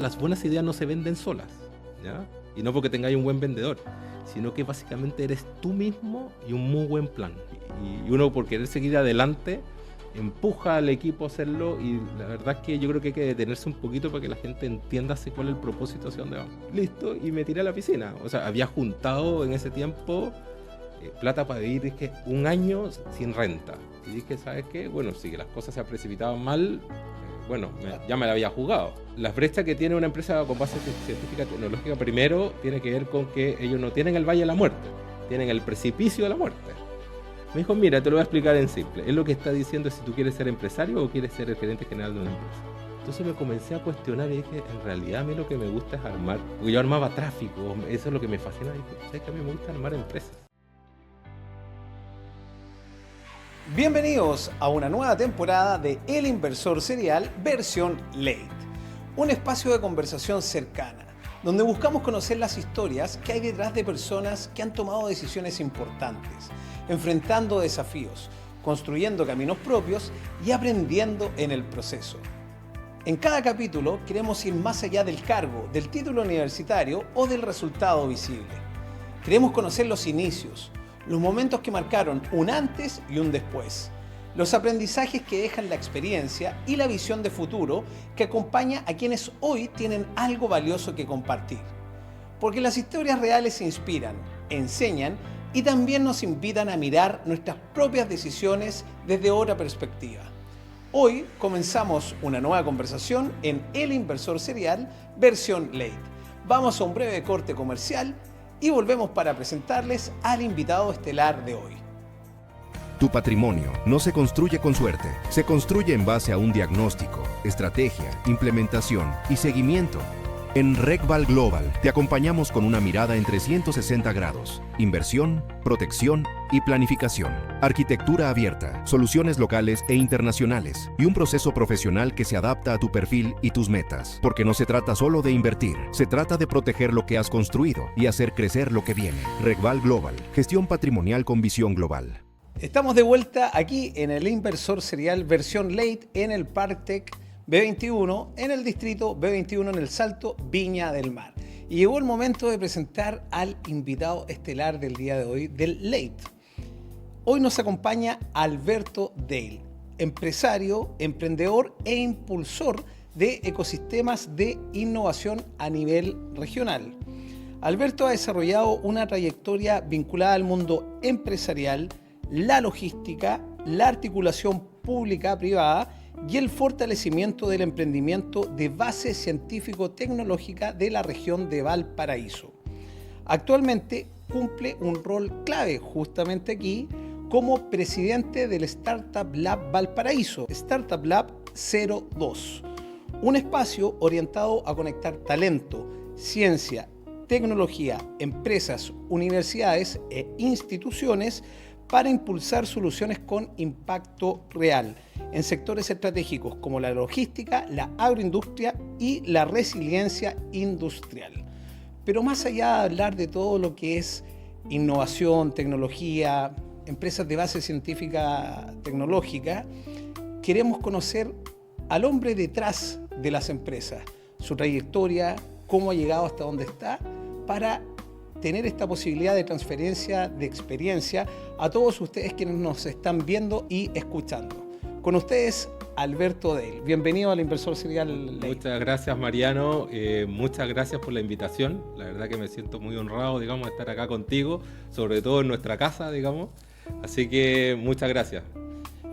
Las buenas ideas no se venden solas, ¿ya? Y no porque tengáis un buen vendedor, sino que básicamente eres tú mismo y un muy buen plan. Y uno, por querer seguir adelante, empuja al equipo a hacerlo, y la verdad es que yo creo que hay que detenerse un poquito para que la gente entienda cuál es el propósito, hacia dónde vamos. Listo, y me tiré a la piscina. O sea, había juntado en ese tiempo plata para vivir, dije, un año sin renta. Y dije, ¿sabes qué? Bueno, si las cosas se precipitaban mal, ya me la había jugado. Las brechas que tiene una empresa con base científica tecnológica, primero, tiene que ver con que ellos no tienen el valle de la muerte, tienen el precipicio de la muerte. Me dijo, mira, te lo voy a explicar en simple. Es lo que está diciendo si tú quieres ser empresario o quieres ser el gerente general de una empresa. Entonces me comencé a cuestionar y dije, en realidad a mí lo que me gusta es armar, porque yo armaba tráfico, eso es lo que me fascina. Dije, ¿sabes que a mí me gusta armar empresas? Bienvenidos a una nueva temporada de El Inversor Serial versión Late, un espacio de conversación cercana, donde buscamos conocer las historias que hay detrás de personas que han tomado decisiones importantes, enfrentando desafíos, construyendo caminos propios y aprendiendo en el proceso. En cada capítulo queremos ir más allá del cargo, del título universitario o del resultado visible. Queremos conocer los inicios, los momentos que marcaron un antes y un después, los aprendizajes que dejan la experiencia y la visión de futuro que acompaña a quienes hoy tienen algo valioso que compartir. Porque las historias reales inspiran, enseñan y también nos invitan a mirar nuestras propias decisiones desde otra perspectiva. Hoy comenzamos una nueva conversación en El Inversor Serial versión Late. Vamos a un breve corte comercial y volvemos para presentarles al invitado estelar de hoy. Tu patrimonio no se construye con suerte, se construye en base a un diagnóstico, estrategia, implementación y seguimiento. En RegVal Global te acompañamos con una mirada en 360 grados, inversión, protección y planificación, arquitectura abierta, soluciones locales e internacionales y un proceso profesional que se adapta a tu perfil y tus metas. Porque no se trata solo de invertir, se trata de proteger lo que has construido y hacer crecer lo que viene. RegVal Global, gestión patrimonial con visión global. Estamos de vuelta aquí en el Inversor Serial versión Late en el Partec B21, en el distrito B21 en el Salto Viña del Mar. Y llegó el momento de presentar al invitado estelar del día de hoy, del Late. Hoy nos acompaña Alberto Dale, empresario, emprendedor e impulsor de ecosistemas de innovación a nivel regional. Alberto ha desarrollado una trayectoria vinculada al mundo empresarial, la logística, la articulación pública-privada y el fortalecimiento del emprendimiento de base científico-tecnológica de la región de Valparaíso. Actualmente cumple un rol clave justamente aquí como presidente del Startup Lab Valparaíso, Startup Lab 02, un espacio orientado a conectar talento, ciencia, tecnología, empresas, universidades e instituciones para impulsar soluciones con impacto real en sectores estratégicos como la logística, la agroindustria y la resiliencia industrial. Pero más allá de hablar de todo lo que es innovación, tecnología, empresas de base científica tecnológica, queremos conocer al hombre detrás de las empresas, su trayectoria, cómo ha llegado hasta donde está, para tener esta posibilidad de transferencia de experiencia a todos ustedes quienes nos están viendo y escuchando. Con ustedes, Alberto Dale. Bienvenido al Inversor Serial. Muchas gracias, Mariano. Muchas gracias por la invitación. La verdad que me siento muy honrado, digamos, de estar acá contigo, sobre todo en nuestra casa, digamos. Así que muchas gracias.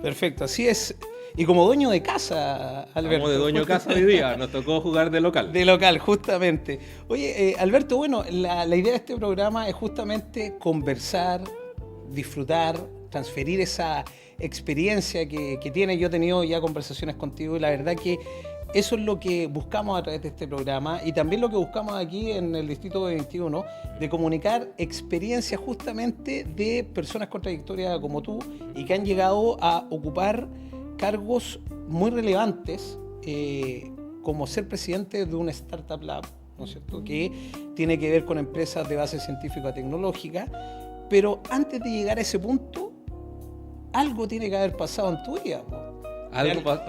Perfecto, así es. Y como dueño de casa, Alberto. Como de dueño de casa hoy día, nos tocó jugar de local. De local, justamente. Oye, Alberto, bueno, la idea de este programa es justamente conversar, disfrutar, transferir esa experiencia que tiene. Yo he tenido ya conversaciones contigo y la verdad que eso es lo que buscamos a través de este programa y también lo que buscamos aquí en el Distrito 21, de comunicar experiencias justamente de personas con trayectoria como tú y que han llegado a ocupar cargos muy relevantes, como ser presidente de un Startup Lab, ¿no es cierto?, que tiene que ver con empresas de base científica tecnológica. Pero antes de llegar a ese punto, algo tiene que haber pasado en tu vida, ¿no?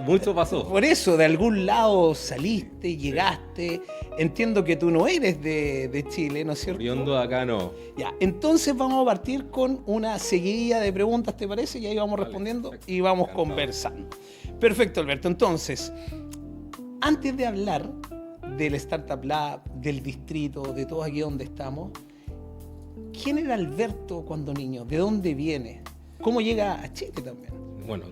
Mucho pasó. Por eso, de algún lado saliste, llegaste. Entiendo que tú no eres de Chile, ¿no es cierto? Oriundo de acá no. Ya, entonces vamos a partir con una seguidilla de preguntas, ¿te parece? Y ahí vamos respondiendo y vamos Encantado. conversando. Perfecto, Alberto. Entonces, antes de hablar del Startup Lab, del distrito, de todo aquí donde estamos, ¿quién era Alberto cuando niño? ¿De dónde viene? ¿Cómo llega a Chile también? Bueno,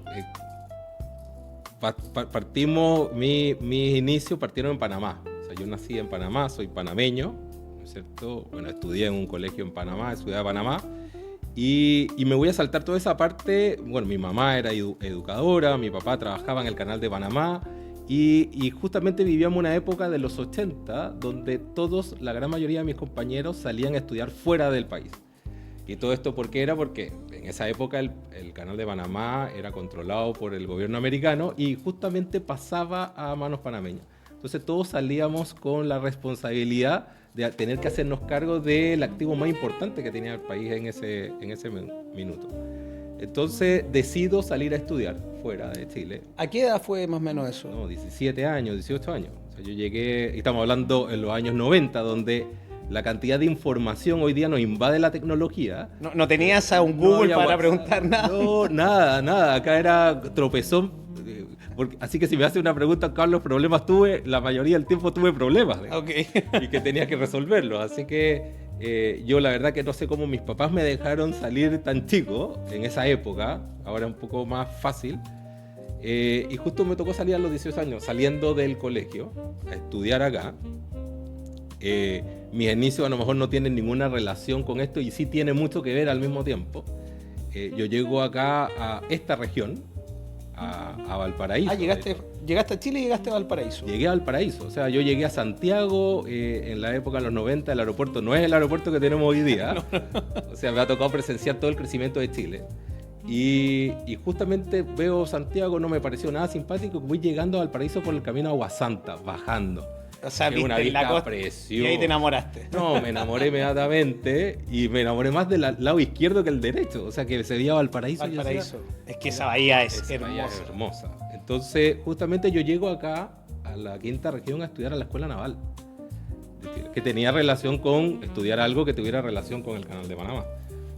partimos, mis inicios partieron en Panamá. O sea, yo nací en Panamá, soy panameño, ¿no es cierto? Bueno, estudié en un colegio en Panamá, en Ciudad de Panamá. Y me voy a saltar toda esa parte. Bueno, mi mamá era educadora, mi papá trabajaba en el canal de Panamá. Y justamente vivíamos una época de los 80 donde la gran mayoría de mis compañeros salían a estudiar fuera del país. Y todo esto, ¿por qué era? Porque en esa época el canal de Panamá era controlado por el gobierno americano y justamente pasaba a manos panameñas. Entonces todos salíamos con la responsabilidad de tener que hacernos cargo del activo más importante que tenía el país en ese minuto. Entonces decido salir a estudiar fuera de Chile. ¿A qué edad fue más o menos eso? No, 17 años, 18 años. O sea, yo llegué, y estamos hablando en los años 90, donde la cantidad de información hoy día nos invade la tecnología. No tenías a un Google había para WhatsApp, preguntar nada. No, nada. Acá era tropezón. Así que si me hace una pregunta, Carlos, problemas tuve, la mayoría del tiempo tuve problemas. Ok. Y que tenía que resolverlos. Así que yo la verdad que no sé cómo mis papás me dejaron salir tan chico en esa época. Ahora un poco más fácil. Y justo me tocó salir a los 18 años, saliendo del colegio, a estudiar acá. Mis inicios a lo mejor no tienen ninguna relación con esto y sí tiene mucho que ver al mismo tiempo. Yo llego acá a esta región, a Valparaíso. Llegaste a Chile y llegaste a Valparaíso. Llegué a Valparaíso, o sea, yo llegué a Santiago en la época de los 90, el aeropuerto no es el aeropuerto que tenemos hoy día. O sea, me ha tocado presenciar todo el crecimiento de Chile. Y justamente veo Santiago, no me pareció nada simpático, voy llegando a Valparaíso por el camino a Aguasanta, bajando. O sea, Es una viste la vista costa preciosa. y ahí te enamoraste. No, me enamoré inmediatamente y me enamoré más del lado izquierdo que el derecho. O sea, que se veía Valparaíso. y yo Valparaíso. decía, Es que esa bahía es esa bahía hermosa. es hermosa. Entonces, justamente yo llego acá a la quinta región a estudiar a la Escuela Naval de Chile, que tenía relación con estudiar algo que tuviera relación con el Canal de Panamá.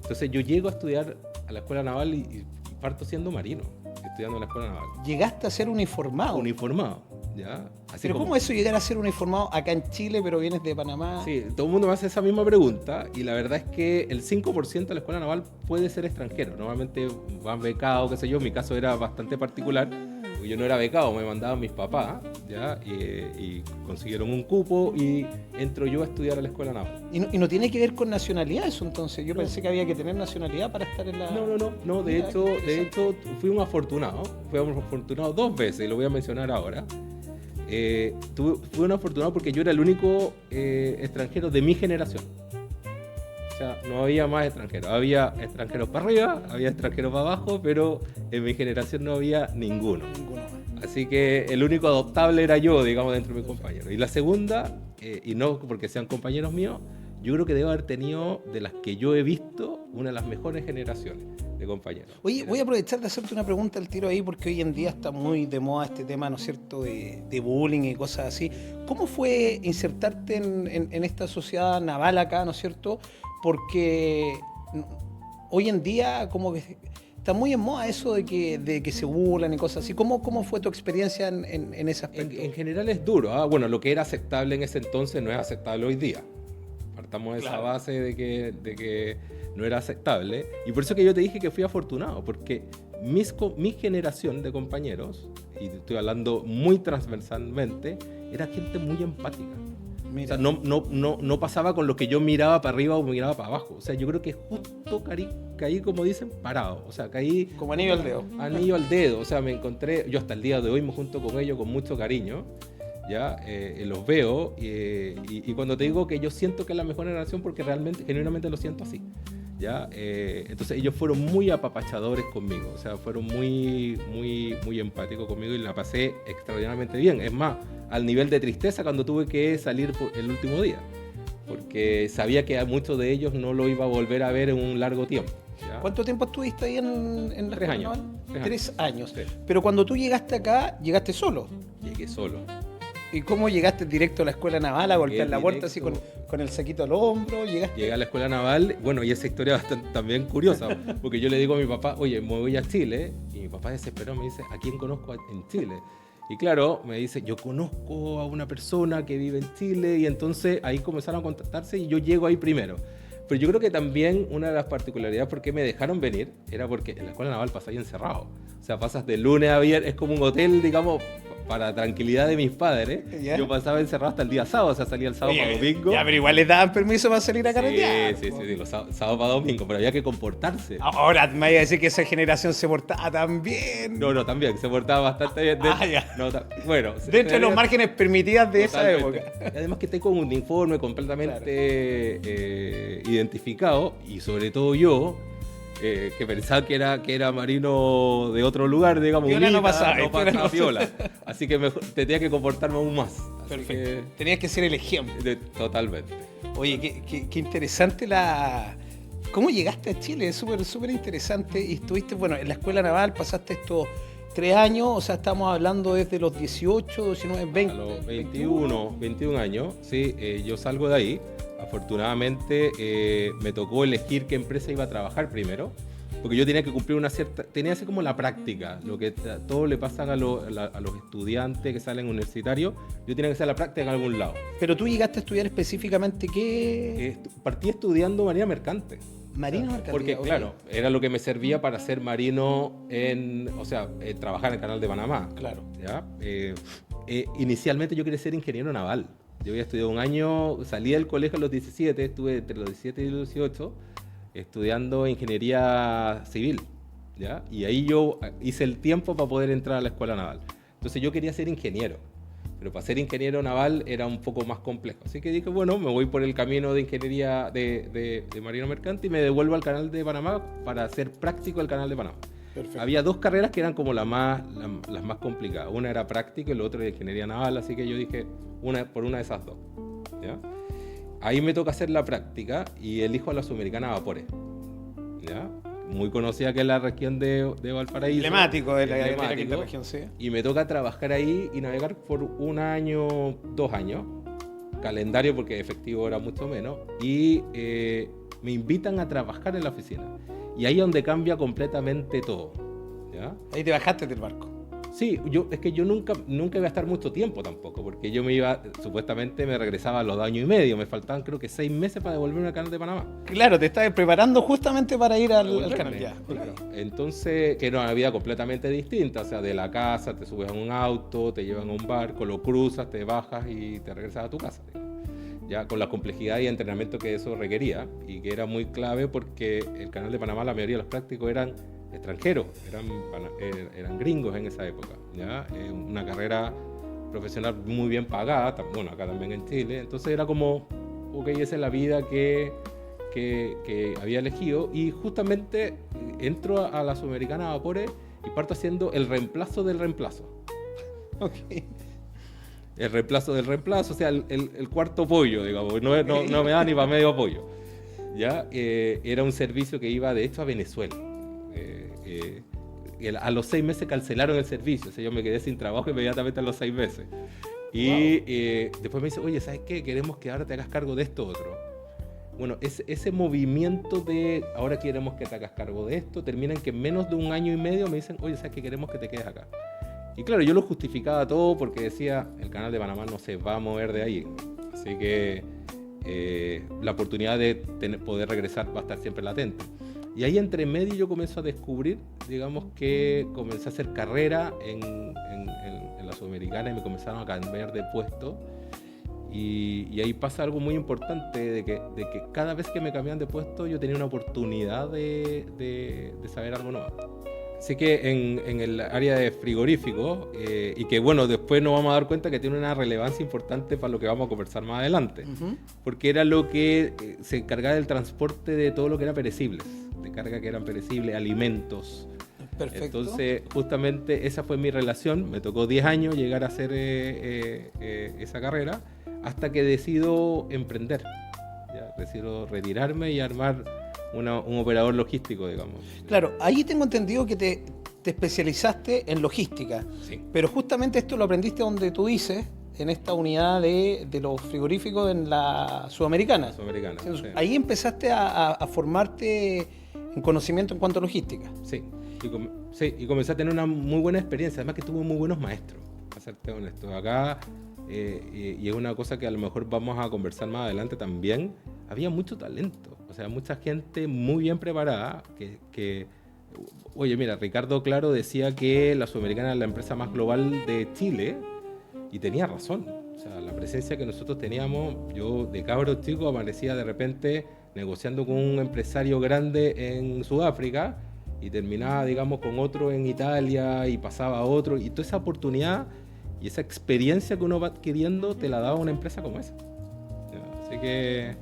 Entonces, yo llego a estudiar a la Escuela Naval y parto siendo marino, estudiando en la Escuela Naval. Llegaste a ser uniformado. Uniformado, ¿ya? Así Pero como- ¿cómo eso llegar a ser uniformado acá en Chile, pero vienes de Panamá? Sí, todo el mundo me hace esa misma pregunta y la verdad es que el 5% de la escuela naval puede ser extranjero. Normalmente van becados, qué sé yo. Mi caso era bastante particular, porque yo no era becado, me mandaban mis papás, ¿ya? Y consiguieron un cupo y entro yo a estudiar a la escuela naval. Y no tiene que ver con nacionalidad eso entonces. Yo pensé que había que tener nacionalidad para estar en la... No, de Mira, hecho, qué interesante. fui un afortunado. Fui un afortunado 2 veces y lo voy a mencionar ahora. Fui un afortunado porque yo era el único extranjero de mi generación. O sea, no había más extranjeros. Había extranjeros para arriba, había extranjeros para abajo, pero en mi generación no había ninguno. Ninguno más. Así que el único adoptable era yo, digamos, dentro de mis compañeros. Y la segunda, y no porque sean compañeros míos, yo creo que debo haber tenido, de las que yo he visto, una de las mejores generaciones de compañeros. Oye, voy a aprovechar de hacerte una pregunta al tiro ahí, porque hoy en día está muy de moda este tema, ¿no es cierto?, de bullying y cosas así. ¿Cómo fue insertarte en esta sociedad naval acá, ¿no es cierto? Porque hoy en día como que está muy en moda eso de que se burlan y cosas así. ¿Cómo fue tu experiencia en ese aspecto? En general es duro. Bueno, lo que era aceptable en ese entonces no es aceptable hoy día. Partamos de esa Claro. base de que no era aceptable. Y por eso que yo te dije que fui afortunado, porque mi generación de compañeros, y estoy hablando muy transversalmente, era gente muy empática. O Mira, sea, no pasaba con lo que yo miraba para arriba o miraba para abajo. O sea, yo creo que justo caí, como dicen, parado. O sea, caí... como anillo al dedo. Anillo al dedo. O sea, me encontré... Yo hasta el día de hoy me junto con ellos con mucho cariño. ¿Ya? Los veo. Y cuando te digo que yo siento que es la mejor generación, porque realmente, genuinamente lo siento así. ¿Ya? Entonces ellos fueron muy apapachadores conmigo. O sea, fueron muy empáticos conmigo y la pasé extraordinariamente bien. Es más, al nivel de tristeza cuando tuve que salir el último día, porque sabía que a muchos de ellos no lo iba a volver a ver en un largo tiempo. ¿ya? ¿Cuánto tiempo estuviste ahí en la 3 escuela años. naval? 3 años. Sí. Pero cuando tú llegaste acá, llegaste solo. Llegué solo. ¿Y cómo llegaste directo a la escuela naval a golpear Llegué la puerta así directo. con el saquito al hombro? ¿Llegaste? Llegué a la escuela naval, bueno, y esa historia es también curiosa, porque yo le digo a mi papá, oye, me voy a Chile, y mi papá desesperado me dice, ¿a quién conozco en Chile? Y claro, me dice, yo conozco a una persona que vive en Chile, y entonces ahí comenzaron a contactarse y yo llego ahí primero. Pero yo creo que también una de las particularidades por qué me dejaron venir era porque en la escuela naval pasas ahí encerrado. O sea, pasas de lunes a viernes, es como un hotel, digamos, para tranquilidad de mis padres. ¿Ya? Yo pasaba encerrado hasta el día sábado, o sea, salía el sábado para domingo. Ya, pero igual les daban permiso para salir a carretear. Sí, digo, sábado para domingo, pero había que comportarse. Ahora me vaya a decir que esa generación se portaba tan bien. No, también, se portaba bastante bien. Ya. No, bueno, Dentro de los márgenes permitidos de esa totalmente. época. Y además que esté con un uniforme completamente identificado, y sobre todo yo, que pensaba que era marino de otro lugar, digamos, Piola no unita, pasaba, piola. Así que tenía que comportarme aún más. Así Perfecto. Tenías que ser el ejemplo. Totalmente. Oye, qué interesante ¿Cómo llegaste a Chile? Es súper interesante. Y estuviste, bueno, en la escuela naval, pasaste estos 3 años, o sea, estamos hablando desde los 18, 19, 20. A los 21 años, sí, yo salgo de ahí. Afortunadamente me tocó elegir qué empresa iba a trabajar primero, porque yo tenía que cumplir tenía así como la práctica, lo que todo le pasa a los estudiantes que salen universitarios, yo tenía que hacer la práctica en algún lado. Pero tú llegaste a estudiar específicamente qué... Partí estudiando marina mercante. Marino mercante. Porque, ok. claro, era lo que me servía para ser marino trabajar en el canal de Panamá. Claro. ¿Ya? Inicialmente yo quería ser ingeniero naval. Yo había estudiado un año, salí del colegio a los 17, estuve entre los 17 y los 18 estudiando ingeniería civil, ¿ya? Y ahí yo hice el tiempo para poder entrar a la escuela naval. Entonces yo quería ser ingeniero, pero para ser ingeniero naval era un poco más complejo. Así que dije, bueno, me voy por el camino de ingeniería de marino mercante y me devuelvo al canal de Panamá para hacer práctico el canal de Panamá. Perfecto. Había 2 carreras que eran como las más complicadas. Una era práctico y la otra era ingeniería naval, así que yo dije por una de esas 2. ¿Ya? Ahí me toca hacer la práctica y elijo a la Sudamericana Vapores. ¿Ya? Muy conocida, que es la región de Valparaíso. Emblemático de la Emblemático. quinta región, sí. Y me toca trabajar ahí y navegar por 1 año, 2 años. Calendario, porque efectivo era mucho menos. Y me invitan a trabajar en la oficina. Y ahí es donde cambia completamente todo. ¿Ya? Ahí te bajaste del barco. Sí, es que yo nunca iba a estar mucho tiempo tampoco, porque yo supuestamente me regresaba a los 2 años y medio, me faltaban creo que 6 meses para devolverme al canal de Panamá. Claro, te estabas preparando justamente para ir al canal. Ya, Claro. ok. Entonces, que era una vida completamente distinta, o sea, de la casa te subes a un auto, te llevan a un barco, lo cruzas, te bajas y te regresas a tu casa. Ya con la complejidad y entrenamiento que eso requería, y que era muy clave porque el canal de Panamá, la mayoría de los prácticos eran extranjeros, eran gringos en esa época, ¿ya? Una carrera profesional muy bien pagada, bueno, acá también en Chile, entonces era como, ok, esa es la vida que había elegido, y justamente entro a la Sudamericana Vapores y parto haciendo el reemplazo del reemplazo. Ok. El reemplazo del reemplazo, o sea, el cuarto pollo, digamos, no me da ni para medio pollo. ¿Ya? Era un servicio que iba de hecho a Venezuela. A los 6 meses cancelaron el servicio, o sea, yo me quedé sin trabajo inmediatamente a los 6 meses. Y después me dice, oye, ¿sabes qué? Queremos que ahora te hagas cargo de esto otro. Bueno, ese movimiento de ahora queremos que te hagas cargo de esto, termina en que en menos de 1 año y medio me dicen, oye, ¿sabes qué? Queremos que te quedes acá. Y claro, yo lo justificaba todo porque decía, el canal de Panamá no se va a mover de ahí. Así que la oportunidad de poder regresar va a estar siempre latente. Y ahí entre medio yo comienzo a descubrir, digamos que comencé a hacer carrera en la Sudamericana y me comenzaron a cambiar de puesto. Y ahí pasa algo muy importante, de que cada vez que me cambiaban de puesto yo tenía una oportunidad de saber algo nuevo. Así que en el área de frigorífico, y que bueno, después nos vamos a dar cuenta que tiene una relevancia importante para lo que vamos a conversar más adelante, porque era lo que se encargaba del transporte de todo lo que era perecibles, de carga que eran perecibles, alimentos. Perfecto. Entonces, justamente esa fue mi relación. Me tocó 10 años llegar a hacer esa carrera, hasta que decido emprender. Ya, decido retirarme y armar un operador logístico, digamos. Claro, ahí tengo entendido que te especializaste en logística, Sí. pero justamente esto lo aprendiste donde tú dices, en esta unidad de los frigoríficos en la Sudamericana. Sudamericana, sí. Ahí empezaste a formarte en conocimiento en cuanto a logística. Sí. Y comencé a tener una muy buena experiencia, además que tuve muy buenos maestros, para serte honesto. Acá, y es una cosa que a lo mejor vamos a conversar más adelante también, había mucho talento, o sea, mucha gente muy bien preparada, oye, mira, Ricardo Claro decía que la Sudamericana es la empresa más global de Chile, y tenía razón. O sea, la presencia que nosotros teníamos, yo de cabro chico aparecía de repente negociando con un empresario grande en Sudáfrica y terminaba, digamos, con otro en Italia y pasaba a otro. Y toda esa oportunidad y esa experiencia que uno va adquiriendo te la daba una empresa como esa. Así que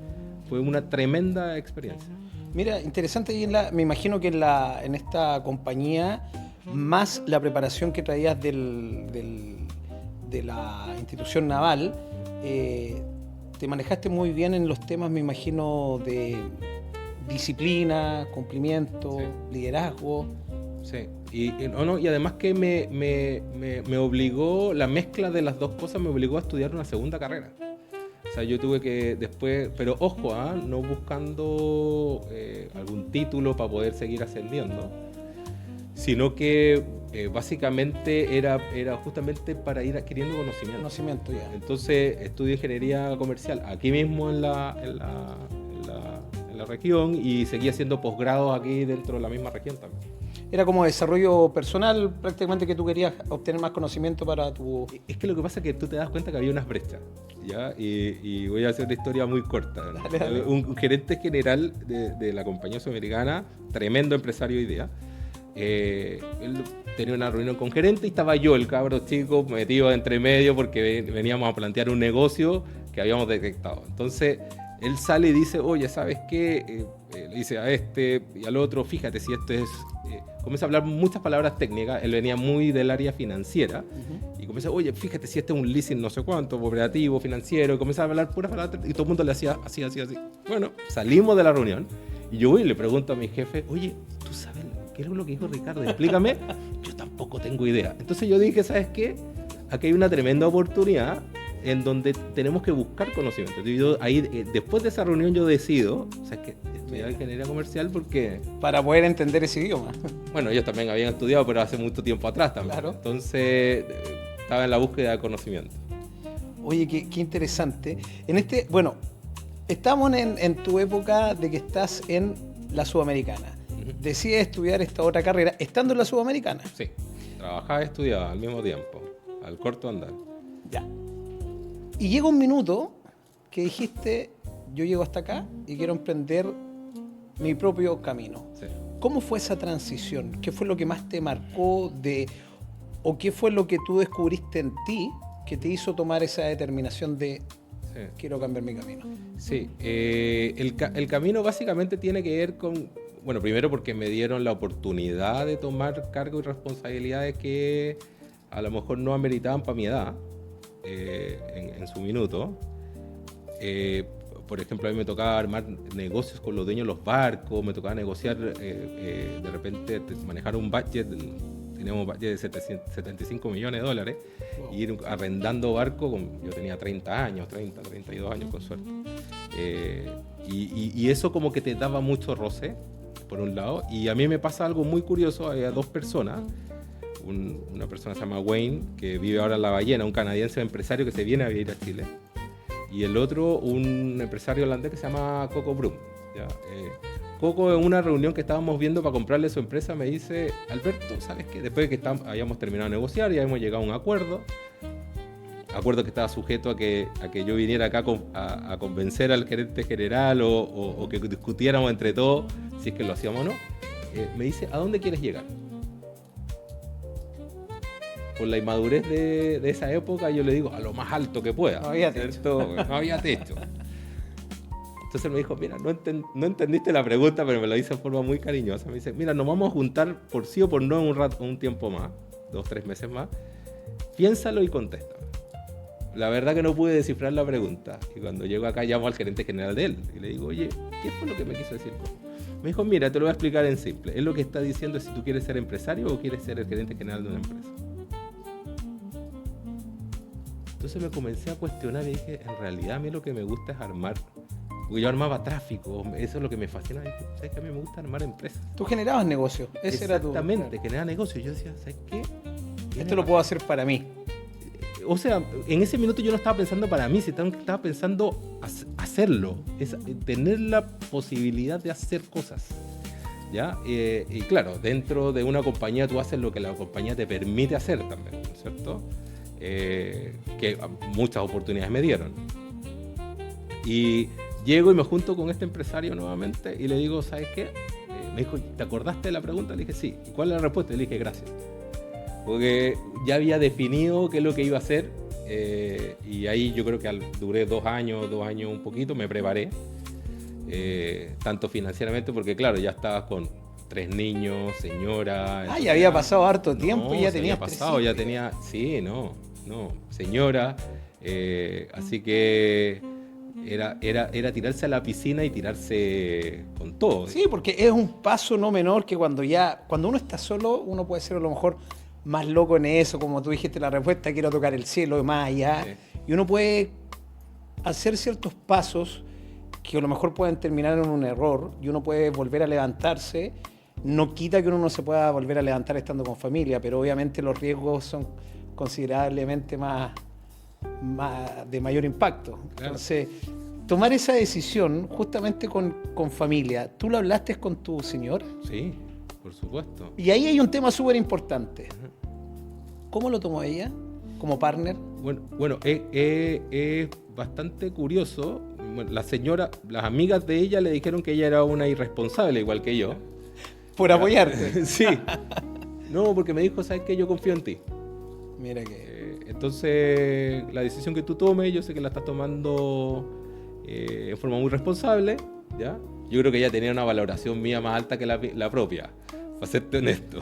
fue una tremenda experiencia. Mira, interesante, y me imagino que en esta compañía, más la preparación que traías de la institución naval, te manejaste muy bien en los temas, me imagino, de disciplina, cumplimiento, Sí. liderazgo. Sí, y además que me obligó, la mezcla de las dos cosas me obligó a estudiar una segunda carrera. O sea, yo tuve que después, pero ojo, no buscando algún título para poder seguir ascendiendo, sino que básicamente era justamente para ir adquiriendo conocimiento. Ya. Entonces estudié ingeniería comercial aquí mismo en la región y seguí haciendo posgrados aquí dentro de la misma región también. Era como desarrollo personal, prácticamente, que tú querías obtener más conocimiento para tu... Es que lo que pasa es que tú te das cuenta que había unas brechas, ¿ya? Y voy a hacer una historia muy corta. Dale. Un gerente general de la compañía sudamericana, tremendo empresario hoy día, él tenía una reunión con gerente y estaba yo, el cabro chico, metido entre medio porque veníamos a plantear un negocio que habíamos detectado. Entonces, él sale y dice, oye, ¿sabes qué? Le dice a este y al otro, fíjate si esto es... comienza a hablar muchas palabras técnicas, él venía muy del área financiera, y comienza, oye, fíjate si este es un leasing no sé cuánto, operativo, financiero, y comienza a hablar puras palabras y todo el mundo le hacía así. Bueno, salimos de la reunión, y yo voy y le pregunto a mi jefe, oye, ¿tú sabes qué es lo que dijo Ricardo? Explícame. Yo tampoco tengo idea. Entonces yo dije, ¿sabes qué? Aquí hay una tremenda oportunidad en donde tenemos que buscar conocimiento. Yo ahí, después de esa reunión yo decido, o sea, que estudiar ingeniería comercial porque... Para poder entender ese idioma. Bueno, ellos también habían estudiado, pero hace mucho tiempo atrás también. Claro. Entonces, estaba en la búsqueda de conocimiento. Oye, qué interesante. Bueno, estamos en tu época de que estás en la Sudamericana. Decides estudiar esta otra carrera estando en la Sudamericana. Sí, trabajaba y estudiaba al mismo tiempo, al corto andar. Ya. Y llega un minuto que dijiste, yo llego hasta acá y quiero emprender mi propio camino. Sí. ¿Cómo fue esa transición? ¿Qué fue lo que más te marcó o qué fue lo que tú descubriste en ti que te hizo tomar esa determinación de quiero cambiar mi camino? Sí, el camino básicamente tiene que ver con, bueno, primero porque me dieron la oportunidad de tomar cargo y responsabilidades que a lo mejor no ameritaban para mi edad en su minuto. Por ejemplo, a mí me tocaba armar negocios con los dueños de los barcos, me tocaba negociar, de repente manejar un budget, teníamos un budget de 75 millones de dólares, wow. Y ir arrendando barcos, yo tenía 32 años con suerte. Y eso como que te daba mucho roce, por un lado, y a mí me pasa algo muy curioso, había dos personas, una persona se llama Wayne, que vive ahora en La Ballena, un canadiense empresario que se viene a vivir a Chile, y el otro, un empresario holandés que se llama Coco Brum. ¿Ya? Coco, en una reunión que estábamos viendo para comprarle su empresa, me dice, Alberto, ¿sabes qué? Después de que habíamos terminado de negociar y habíamos llegado a un acuerdo que estaba sujeto a que yo viniera acá a convencer al gerente general o que discutiéramos entre todos si es que lo hacíamos o no, me dice, ¿a dónde quieres llegar? Por la inmadurez de esa época, yo le digo, a lo más alto que pueda. No había techo. No había techo. Entonces me dijo, mira, no entendiste la pregunta, pero me lo dice de forma muy cariñosa. Me dice, mira, nos vamos a juntar por sí o por no un tiempo más, 2-3 meses más. Piénsalo y contéstame. La verdad que no pude descifrar la pregunta. Y cuando llego acá llamo al gerente general de él y le digo, oye, ¿qué fue lo que me quiso decir? Me dijo, mira, te lo voy a explicar en simple. Él lo que está diciendo es si tú quieres ser empresario o quieres ser el gerente general de una empresa. Entonces me comencé a cuestionar y dije, en realidad a mí lo que me gusta es armar. Porque yo armaba tráfico, eso es lo que me fascina. Dije, ¿sabes qué? A mí me gusta armar empresas. Tú generabas negocios, ese era tu... Exactamente, generaba negocios. Yo decía, ¿sabes qué? Esto lo puedo hacer para mí. O sea, en ese minuto yo no estaba pensando para mí, estaba pensando hacerlo, tener la posibilidad de hacer cosas, ¿ya? Y claro, dentro de una compañía tú haces lo que la compañía te permite hacer también, ¿no es cierto? Que muchas oportunidades me dieron. Y llego y me junto con este empresario nuevamente y le digo, ¿sabes qué? Me dijo, ¿te acordaste de la pregunta? Le dije, sí. ¿Y cuál es la respuesta? Le dije, gracias. Porque ya había definido qué es lo que iba a hacer y ahí yo creo que duré 2 años un poquito, me preparé, tanto financieramente, porque claro, ya estabas con 3 niños, señora... ya había pasado harto tiempo y ya tenías pasado, ya tenía... Sí, señora, así que era tirarse a la piscina y tirarse con todo. Sí, porque es un paso no menor que cuando uno está solo, uno puede ser a lo mejor más loco en eso, como tú dijiste la respuesta, quiero tocar el cielo y más allá. Sí. Y uno puede hacer ciertos pasos que a lo mejor pueden terminar en un error y uno puede volver a levantarse. No quita que uno no se pueda volver a levantar estando con familia, pero obviamente los riesgos son considerablemente de mayor impacto. Claro. Entonces, tomar esa decisión justamente con familia, ¿tú lo hablaste con tu señora? Sí, por supuesto. Y ahí hay un tema súper importante. ¿Cómo lo tomó ella como partner? Bueno, es bastante curioso. Bueno, las amigas de ella le dijeron que ella era una irresponsable, igual que yo. Por apoyarte. Sí. No, porque me dijo, ¿sabes qué? Yo confío en ti. Mira que... entonces, la decisión que tú tomes, yo sé que la estás tomando en forma muy responsable, ¿ya? Yo creo que ella tenía una valoración mía más alta que la propia, para serte honesto.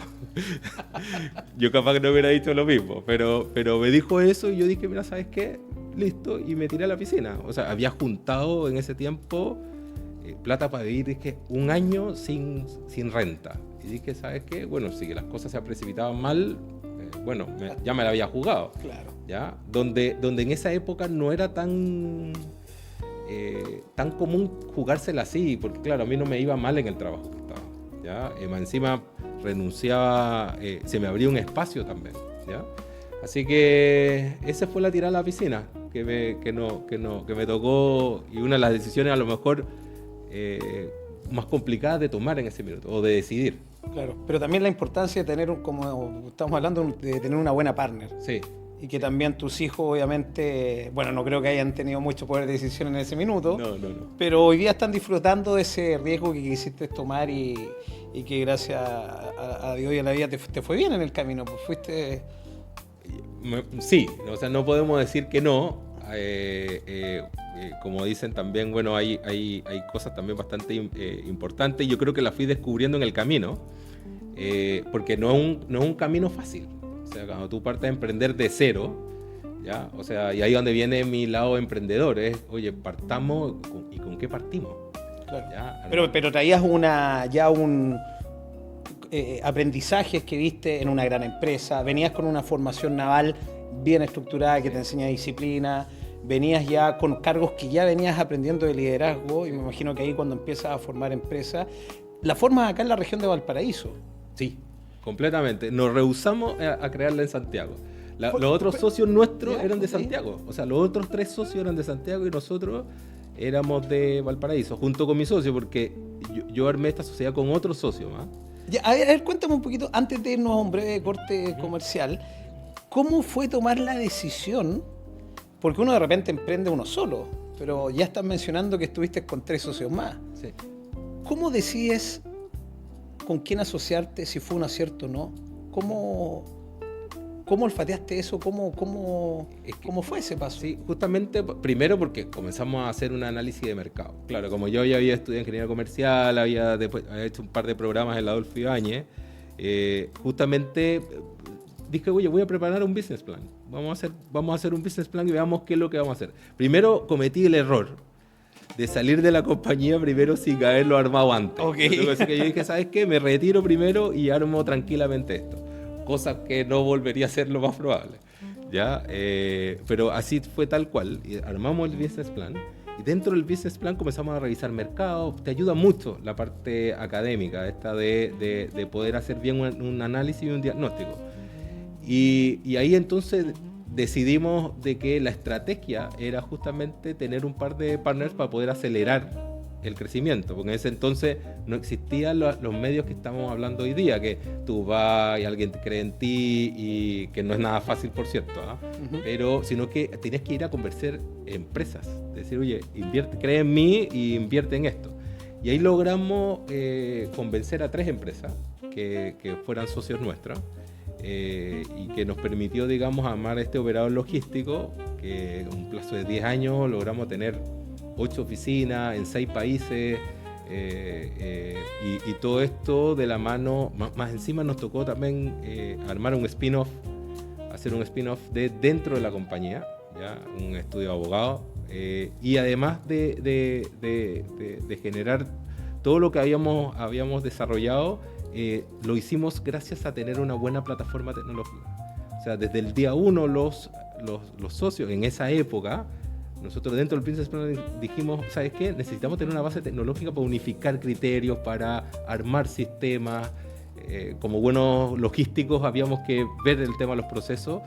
Yo capaz que no hubiera dicho lo mismo, pero me dijo eso y yo dije, mira, ¿sabes qué? Listo, y me tiré a la piscina. O sea, había juntado en ese tiempo plata para vivir, dije, 1 año sin renta. Y dije, ¿sabes qué? Bueno, si las cosas se precipitaban mal, ya me la había jugado. Claro. ¿Ya? Donde en esa época no era tan común jugársela así, porque claro, a mí no me iba mal en el trabajo que estaba. ¿Ya? Encima renunciaba, se me abría un espacio también. ¿Ya? Así que esa fue la tirada a la piscina que me tocó, y una de las decisiones a lo mejor más complicadas de tomar en ese minuto, o de decidir. Claro, pero también la importancia de tener, como estamos hablando, de tener una buena partner. Sí. Y que también tus hijos, obviamente, bueno, no creo que hayan tenido mucho poder de decisión en ese minuto. No. Pero hoy día están disfrutando de ese riesgo que quisiste tomar y que gracias a Dios y a la vida te fue bien en el camino. Pues fuiste... Sí, o sea, no podemos decir que no. Como dicen también, bueno, hay cosas también bastante importantes. Yo creo que las fui descubriendo en el camino, porque no es un camino fácil. O sea, cuando tú partes a emprender de cero, ¿ya? O sea, y ahí es donde viene mi lado emprendedor, oye, partamos, ¿y con qué partimos? Claro. ¿Ya? Pero traías aprendizajes que viste en una gran empresa, venías con una formación naval bien estructurada que te enseña disciplina, venías ya con cargos que ya venías aprendiendo de liderazgo, y me imagino que ahí cuando empiezas a formar empresas, la formas acá en la región de Valparaíso. Sí, completamente. Nos rehusamos a crearla en Santiago. Los otros socios nuestros eran de Santiago. O sea, los otros 3 socios eran de Santiago y nosotros éramos de Valparaíso, junto con mi socio, porque yo armé esta sociedad con otros socios más. Ya, a ver, cuéntame un poquito, antes de irnos a un breve corte comercial, ¿cómo fue tomar la decisión? Porque uno de repente emprende uno solo, pero ya estás mencionando que estuviste con 3 socios más. Sí. ¿Cómo decides con quién asociarte, si fue un acierto o no? ¿Cómo olfateaste eso? ¿Cómo fue ese paso? Sí, justamente primero porque comenzamos a hacer un análisis de mercado. Claro, como yo ya había estudiado ingeniería comercial, había hecho un par de programas en la Adolfo Ibáñez, justamente dije, oye, voy a preparar un business plan. Vamos a hacer un business plan y veamos qué es lo que vamos a hacer. Primero cometí el error de salir de la compañía primero sin haberlo armado antes. Ok. Así que yo dije, ¿sabes qué? Me retiro primero y armo tranquilamente esto. Cosa que no volvería a ser lo más probable. ¿Ya? Pero así fue tal cual. Y armamos el business plan. Y dentro del business plan comenzamos a revisar mercados. Te ayuda mucho la parte académica, esta de poder hacer bien un análisis y un diagnóstico. Y ahí entonces decidimos de que la estrategia era justamente tener un par de partners para poder acelerar el crecimiento, porque en ese entonces no existían los medios que estamos hablando hoy día, que tú vas y alguien te cree en ti, y que no es nada fácil, por cierto, ¿eh? Pero sino que tenías que ir a convencer empresas, decir, oye, cree en mí y invierte en esto. Y ahí logramos convencer a 3 empresas que fueran socios nuestros, y que nos permitió, digamos, armar este operador logístico, que en un plazo de 10 años logramos tener 8 oficinas en 6 países, y todo esto de la mano, más encima nos tocó también armar un spin-off, hacer un spin-off dentro de la compañía, ¿ya? Un estudio de abogados, y además de generar todo lo que habíamos desarrollado, lo hicimos gracias a tener una buena plataforma tecnológica. O sea, desde el día 1 los socios en esa época, nosotros dentro del Business Plan dijimos, ¿sabes qué? Necesitamos tener una base tecnológica para unificar criterios, para armar sistemas. Como buenos logísticos habíamos que ver el tema de los procesos,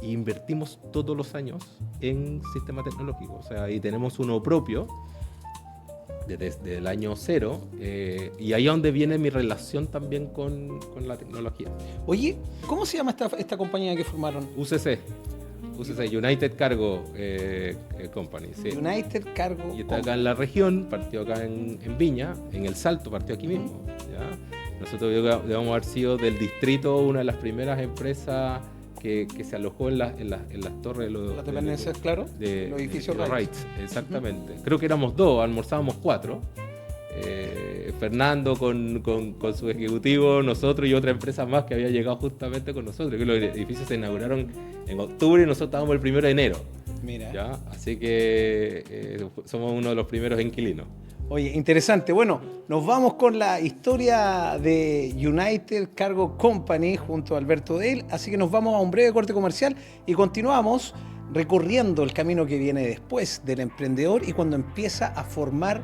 e invertimos todos los años en sistema tecnológico. O sea, ahí tenemos uno propio desde el año 0, y ahí es donde viene mi relación también con la tecnología. Oye, ¿cómo se llama esta compañía que formaron? UCC, United Cargo Company. Sí. United Cargo Y está acá en la región, partió acá en Viña, en El Salto, partió aquí mismo. ¿Ya? Nosotros debemos haber sido del distrito una de las primeras empresas que se alojó en las torres de las dependencias, claro, de los edificios de Wright. Wright, exactamente. Creo que éramos 2, almorzábamos 4. Fernando con su ejecutivo, nosotros y otra empresa más que había llegado justamente con nosotros, que los edificios se inauguraron en octubre y nosotros estábamos el 1 de enero. Mira. ¿Ya? Así que somos uno de los primeros inquilinos. Oye, interesante. Bueno, nos vamos con la historia de United Cargo Company junto a Alberto Dale, así que nos vamos a un breve corte comercial y continuamos recorriendo el camino que viene después del emprendedor y cuando empieza a formar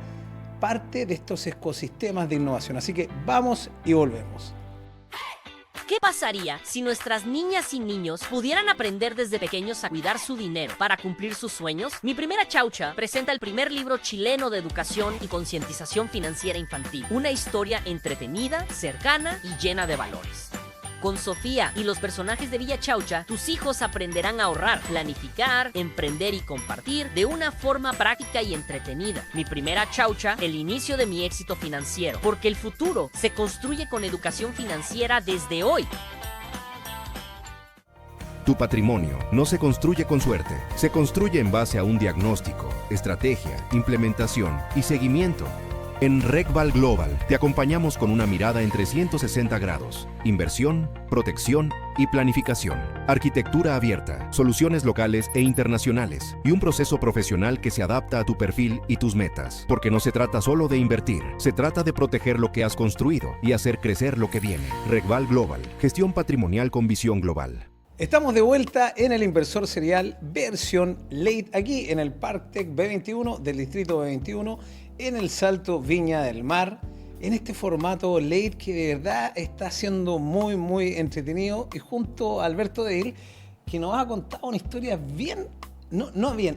parte de estos ecosistemas de innovación. Así que vamos y volvemos. ¿Qué pasaría si nuestras niñas y niños pudieran aprender desde pequeños a cuidar su dinero para cumplir sus sueños? Mi Primera Chaucha presenta el primer libro chileno de educación y concientización financiera infantil. Una historia entretenida, cercana y llena de valores. Con Sofía y los personajes de Villa Chaucha, tus hijos aprenderán a ahorrar, planificar, emprender y compartir de una forma práctica y entretenida. Mi Primera Chaucha, el inicio de mi éxito financiero, porque el futuro se construye con educación financiera desde hoy. Tu patrimonio no se construye con suerte, se construye en base a un diagnóstico, estrategia, implementación y seguimiento. En RegVal Global te acompañamos con una mirada en 360 grados, inversión, protección y planificación, arquitectura abierta, soluciones locales e internacionales y un proceso profesional que se adapta a tu perfil y tus metas. Porque no se trata solo de invertir, se trata de proteger lo que has construido y hacer crecer lo que viene. RegVal Global, gestión patrimonial con visión global. Estamos de vuelta en el Inversor Serial versión late, aquí en el Parktech B21 del distrito B21, en el Salto Viña del Mar, en este formato late que de verdad está siendo muy, muy entretenido, y junto a Alberto Dale, que nos ha contado una historia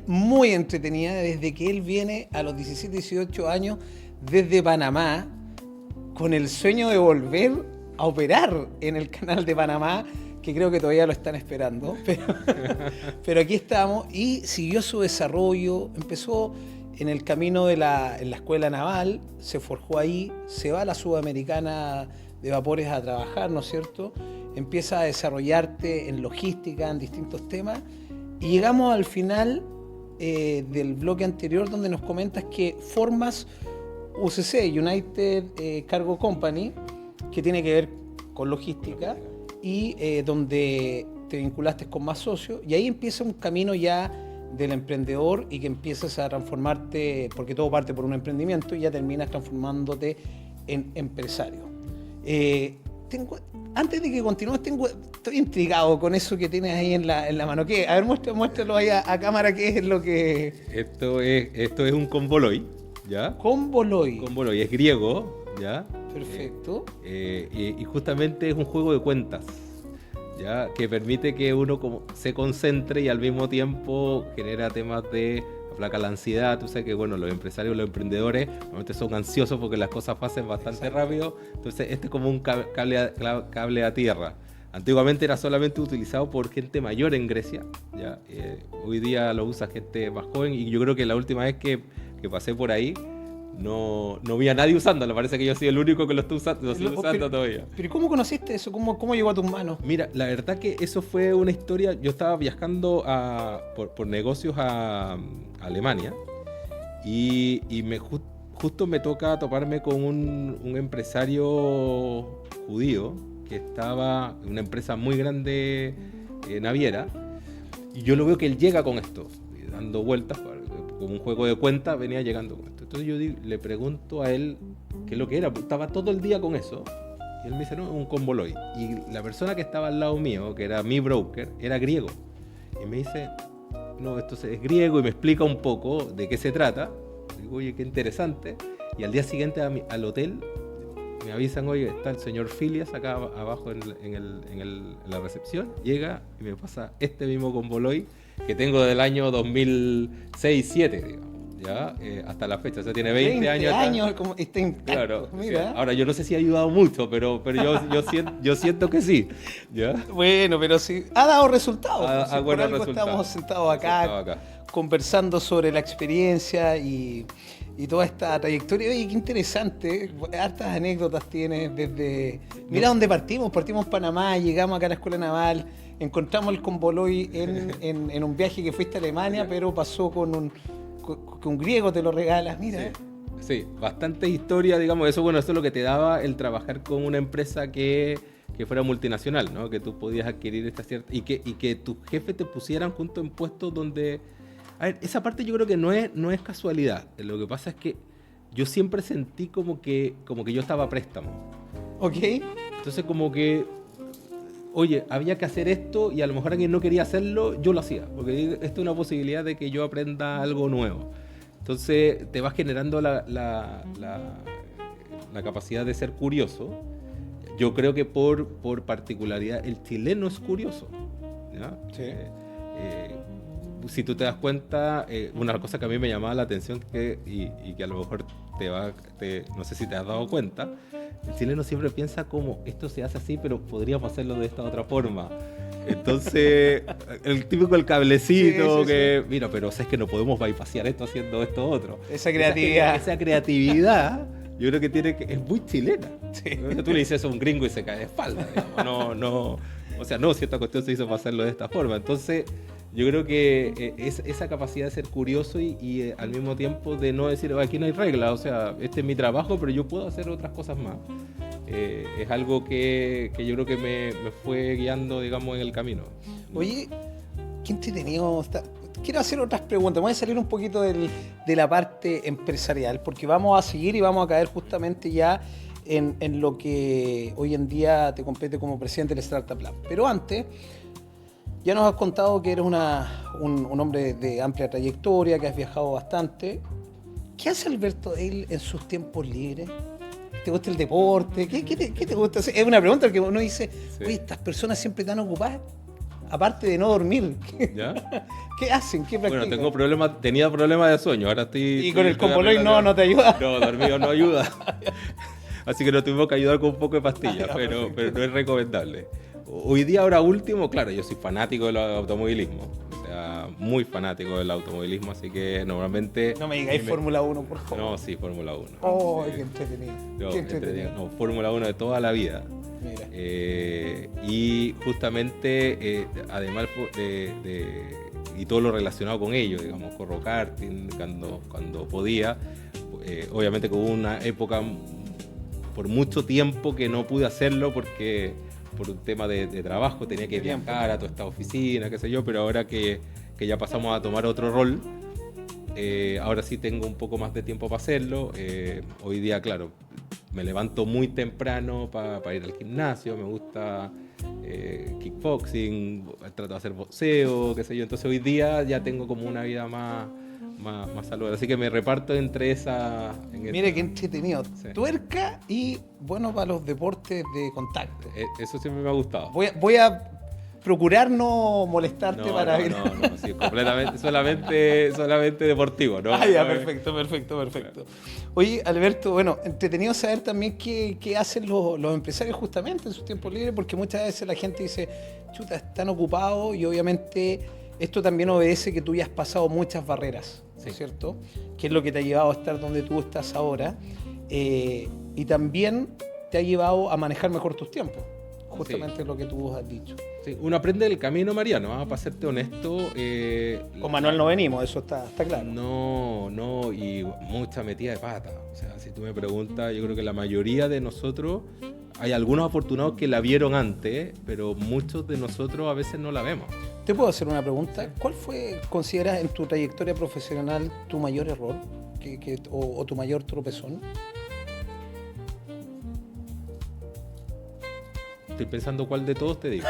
muy entretenida desde que él viene a los 17, 18 años desde Panamá, con el sueño de volver a operar en el canal de Panamá, que creo que todavía lo están esperando, pero aquí estamos, y siguió su desarrollo, empezó en el camino en la escuela naval, se forjó ahí, se va a la Sudamericana de Vapores a trabajar, ¿no es cierto? Empieza a desarrollarte en logística, en distintos temas, y llegamos al final del bloque anterior donde nos comentas que formas UCC, United Cargo Company, que tiene que ver con logística, y donde te vinculaste con más socios, y ahí empieza un camino ya del emprendedor y que empieces a transformarte, porque todo parte por un emprendimiento y ya terminas transformándote en empresario. Antes de que continúes, estoy intrigado con eso que tienes ahí en la mano. ¿Qué? A ver, muéstralo ahí a cámara, ¿qué es lo que...? Esto es un convoloi, ¿ya? Convoloi. Convoloi, es griego, ¿ya? Perfecto. Y justamente es un juego de cuentas, ¿ya? Que permite que uno se concentre y al mismo tiempo genera temas de aplaca la ansiedad. Tú sabes que bueno, los empresarios, los emprendedores normalmente son ansiosos porque las cosas pasen bastante rápido. Entonces este es como un cable a tierra. Antiguamente era solamente utilizado por gente mayor en Grecia, ¿ya? Hoy día lo usa gente más joven y yo creo que la última vez que pasé por ahí no vi a nadie usándolo. Parece que yo soy el único que lo estoy usando todavía. ¿Pero cómo conociste eso? ¿Cómo llegó a tus manos? Mira, la verdad que eso fue una historia. Yo estaba viajando por negocios a Alemania y justo me toca toparme con un empresario judío que estaba en una empresa muy grande naviera, y yo lo veo que él llega con esto, dando vueltas, como un juego de cuentas, venía llegando con esto. Entonces yo le pregunto a él qué es lo que era, estaba todo el día con eso, y él me dice, no, es un convoloi. Y la persona que estaba al lado mío, que era mi broker, era griego, y me dice, no, esto es griego, y me explica un poco de qué se trata. Digo, oye, qué interesante. Y al día siguiente al hotel me avisan, oye, está el señor Filias acá abajo en la recepción. Llega y me pasa este mismo convoloi que tengo del año 2006-2007, digamos, ¿ya? Hasta la fecha. O sea, tiene 20 años. Como está intacto. Claro. Mira. Sí. Ahora, yo no sé si ha ayudado mucho, pero yo siento que sí, ¿ya? Bueno, pero sí, ha dado resultados. Ha buenos algo resultados. Estamos sentados acá conversando sobre la experiencia y toda esta trayectoria. Oye, qué interesante, hartas anécdotas tienes desde... Mira dónde partimos Panamá, llegamos acá a la Escuela Naval, encontramos el convoloi en un viaje que fuiste a Alemania, pero pasó con un griego, te lo regalas, mira. Sí, bastante historia, digamos, eso es lo que te daba el trabajar con una empresa que fuera multinacional, ¿no? Que tú podías adquirir esta cierta... Y que tus jefes te pusieran junto en puestos donde... A ver, esa parte yo creo que no es casualidad. Lo que pasa es que yo siempre sentí como que yo estaba a préstamo. Ok. Entonces como que, oye, había que hacer esto y a lo mejor alguien no quería hacerlo, yo lo hacía. Porque esto es una posibilidad de que yo aprenda algo nuevo. Entonces te vas generando la capacidad de ser curioso. Yo creo que por particularidad el chileno es curioso, ¿ya? Sí. Si tú te das cuenta, una cosa que a mí me llamaba la atención y que a lo mejor no sé si te has dado cuenta, el chileno siempre piensa como esto se hace así, pero podríamos hacerlo de esta otra forma. Entonces, el típico el cablecito, sí. Mira, pero es que no podemos bypassear esto haciendo esto otro. Esa creatividad. Esa creatividad, yo creo que es muy chilena. Sí. Tú le dices a un gringo y se cae de espalda, digamos. No. O sea, no, si esta cuestión se hizo para hacerlo de esta forma. Entonces, yo creo que esa capacidad de ser curioso y al mismo tiempo de no decir, aquí no hay reglas, o sea, este es mi trabajo, pero yo puedo hacer otras cosas más. Es algo que yo creo que me fue guiando, digamos, en el camino. Oye, qué entretenido está. Quiero hacer otras preguntas. Voy a salir un poquito de la parte empresarial, porque vamos a seguir y vamos a caer justamente ya en lo que hoy en día te compete como presidente del Startup Lab. Pero antes, ya nos has contado que eres un hombre de amplia trayectoria, que has viajado bastante. ¿Qué hace Alberto Dale en sus tiempos libres? ¿Te gusta el deporte? ¿Qué te gusta hacer? Es una pregunta que uno dice, sí. Oye, estas personas siempre están ocupadas, aparte de no dormir. ¿Ya? ¿Qué hacen? ¿Qué practican? Bueno, tenía problemas de sueño, ahora estoy... ¿Y con el convoloi no te ayuda? No, dormido no ayuda. Así que nos tuvimos que ayudar con un poco de pastillas, pero no es recomendable. Hoy día, ahora último, claro, yo soy fanático del automovilismo. O sea, muy fanático del automovilismo, así que normalmente... No me digáis Fórmula 1, por favor. No, sí, Fórmula 1. Oh, qué entretenido. Qué entretenido. No, Fórmula 1 de toda la vida. Mira. Y justamente, además y todo lo relacionado con ello, digamos, corro karting cuando podía. Obviamente que hubo una época por mucho tiempo que no pude hacerlo porque por un tema de trabajo tenía que viajar a toda esta oficina, qué sé yo, pero ahora que que ya pasamos a tomar otro rol. Ahora sí tengo un poco más de tiempo para hacerlo. Hoy día, claro, me levanto muy temprano para ir al gimnasio, me gusta kickboxing, trato de hacer boxeo, qué sé yo. Entonces hoy día ya tengo como una vida más saludable. Así que me reparto entre esa... Mire qué entretenido. Sí. Tuerca y bueno para los deportes de contacto. Eso siempre me ha gustado. Voy a procurar no molestarte para ir. No, sí, completamente, solamente deportivo, ¿no? Ah, ya, perfecto. Oye, Alberto, bueno, entretenido saber también qué hacen los empresarios justamente en sus tiempos libres, porque muchas veces la gente dice, chuta, están ocupados, y obviamente esto también obedece que tú ya has pasado muchas barreras, ¿no Sí. es cierto? Que es lo que te ha llevado a estar donde tú estás ahora, y también te ha llevado a manejar mejor tus tiempos, justamente lo que tú has dicho. Sí, uno aprende el camino, Mariano, para serte honesto. Con Manuel no venimos, eso está claro. No, y mucha metida de pata. O sea, si tú me preguntas, yo creo que la mayoría de nosotros, hay algunos afortunados que la vieron antes, pero muchos de nosotros a veces no la vemos. ¿Te puedo hacer una pregunta? ¿Cuál fue, consideras en tu trayectoria profesional, tu mayor error o tu mayor tropezón? Estoy pensando cuál de todos te digo.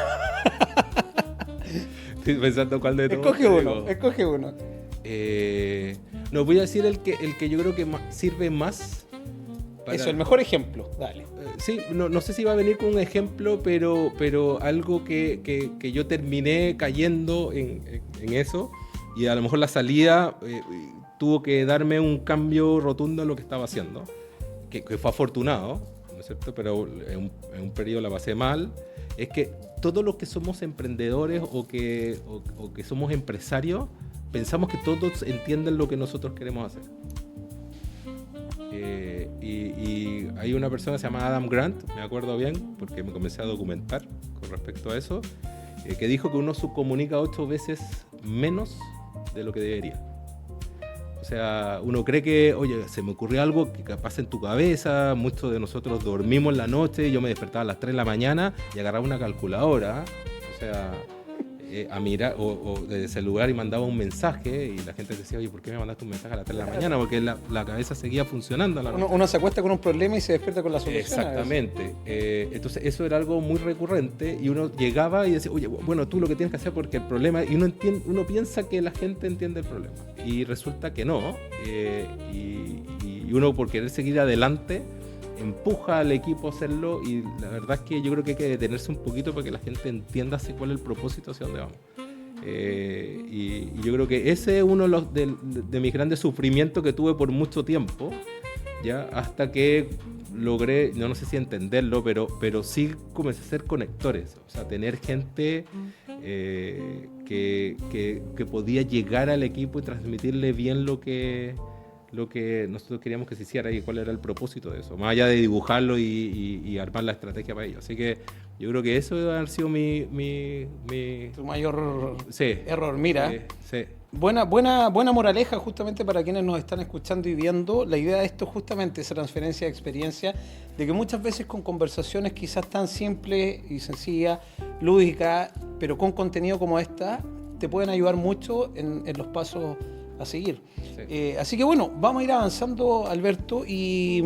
Estoy pensando cuál de todos Escoge te uno, digo. escoge uno. No, voy a decir el que yo creo que sirve más. Eso, el mejor ejemplo, dale. Sí, no sé si va a venir con un ejemplo, pero algo que yo terminé cayendo en eso, y a lo mejor la salida tuvo que darme un cambio rotundo en lo que estaba haciendo, que fue afortunado, ¿no es cierto? Pero en un periodo la pasé mal. Es que todos los que somos emprendedores o que somos empresarios, pensamos que todos entienden lo que nosotros queremos hacer. Y hay una persona que se llama Adam Grant, me acuerdo bien, porque me comencé a documentar con respecto a eso, que dijo que uno subcomunica 8 veces menos de lo que debería. O sea, uno cree que, oye, se me ocurrió algo que pasa en tu cabeza, muchos de nosotros dormimos en la noche, yo me despertaba a las 3 de la mañana y agarraba una calculadora, o sea, a mirar, o desde el lugar y mandaba un mensaje, y la gente decía, oye, ¿por qué me mandaste un mensaje a las 3 de la mañana? Porque la cabeza seguía funcionando a la noche. Uno se acuesta con un problema y se despierta con la solución. Exactamente. Entonces eso era algo muy recurrente, y uno llegaba y decía, oye, bueno, tú lo que tienes que hacer porque el problema, y uno piensa que la gente entiende el problema, y resulta que no, y uno por querer seguir adelante empuja al equipo a hacerlo, y la verdad es que yo creo que hay que detenerse un poquito para que la gente entienda cuál es el propósito, hacia dónde vamos. Y yo creo que ese es uno de mis grandes sufrimientos que tuve por mucho tiempo, ya hasta que logré, no sé si entenderlo, pero sí comencé a ser conectores, o sea, tener gente que podía llegar al equipo y transmitirle bien lo que nosotros queríamos que se hiciera y cuál era el propósito de eso, más allá de dibujarlo y armar la estrategia para ello. Así que yo creo que eso ha sido Tu mayor sí, error. Mira, sí. buena moraleja justamente para quienes nos están escuchando y viendo. La idea de esto justamente es transferencia de experiencia, de que muchas veces con conversaciones quizás tan simples y sencillas, lúdicas, pero con contenido como esta, te pueden ayudar mucho en los pasos a seguir. Sí. Así que bueno, vamos a ir avanzando, Alberto, y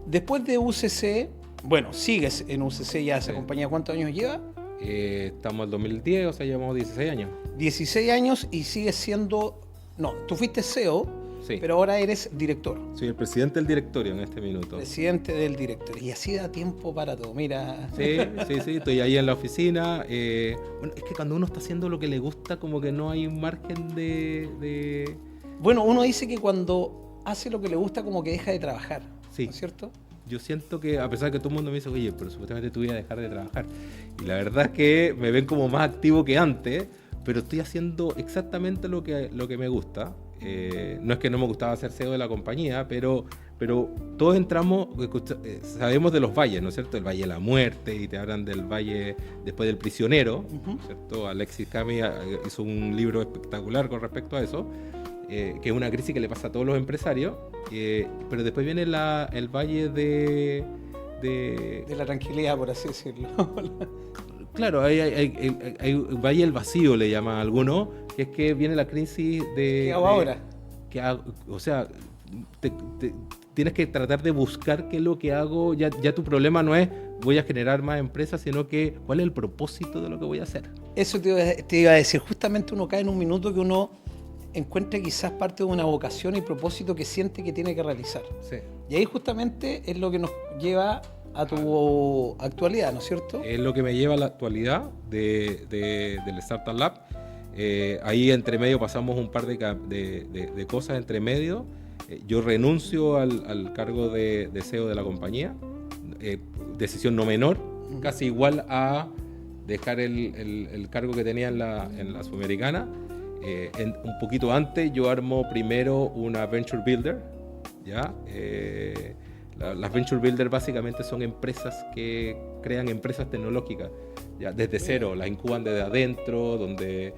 después de UCC, bueno, sigues en UCC ya, esa compañía, ¿cuántos años lleva? Estamos en 2010, o sea, llevamos 16 años. 16 años y sigues siendo... No, tú fuiste CEO, sí, pero ahora eres director. Soy el presidente del directorio en este minuto. Presidente del directorio. Y así da tiempo para todo, mira. Sí, estoy ahí en la oficina. Bueno, es que cuando uno está haciendo lo que le gusta, como que no hay un margen de... Bueno, uno dice que cuando hace lo que le gusta, como que deja de trabajar, sí, ¿no es cierto? Yo siento que, a pesar de que todo el mundo me dice, oye, pero supuestamente tú ibas a dejar de trabajar. Y la verdad es que me ven como más activo que antes, pero estoy haciendo exactamente lo que me gusta. No es que no me gustaba ser CEO de la compañía, pero todos entramos, sabemos de los valles, ¿no es cierto? El Valle de la Muerte, y te hablan del valle después del prisionero, ¿no es cierto? Alexis Cami hizo un libro espectacular con respecto a eso, que es una crisis que le pasa a todos los empresarios, pero después viene el valle de la tranquilidad, por así decirlo. claro, vaya el vacío, le llaman a algunos, que es que viene la crisis de... ¿Qué hago ahora? O sea, tienes que tratar de buscar qué es lo que hago. Ya tu problema no es voy a generar más empresas, sino que cuál es el propósito de lo que voy a hacer. Eso te iba a decir. Justamente uno cae en un minuto que uno encuentra quizás parte de una vocación y propósito que siente que tiene que realizar. Sí. Y ahí justamente es lo que nos lleva a tu actualidad, ¿no es cierto? Es lo que me lleva a la actualidad del Startup Lab. Ahí entre medio pasamos un par de cosas entre medio. Yo renuncio al cargo de CEO de la compañía. Decisión no menor, casi igual a dejar el cargo que tenía en la Sudamericana. Un poquito antes yo armo primero una Venture Builder, ¿ya? Las Venture Builder básicamente son empresas que crean empresas tecnológicas, ¿ya? Desde cero, las incuban desde adentro, donde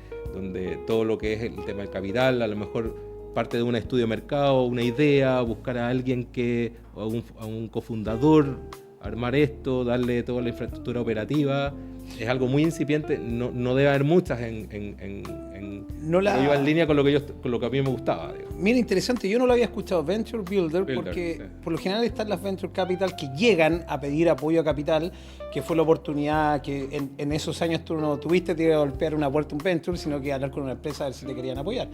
todo lo que es el tema del capital, a lo mejor parte de un estudio de mercado, una idea, buscar a alguien a un cofundador, armar esto, darle toda la infraestructura operativa. Es algo muy incipiente, no debe haber muchas iba en línea con lo que a mí me gustaba, digamos. Mira, interesante, yo no lo había escuchado, Venture Builder, porque sí. por lo general están las Venture Capital que llegan a pedir apoyo a capital, que fue la oportunidad que en esos años tú no tuviste de golpear una puerta un Venture, sino que hablar con una empresa a ver si te querían apoyar.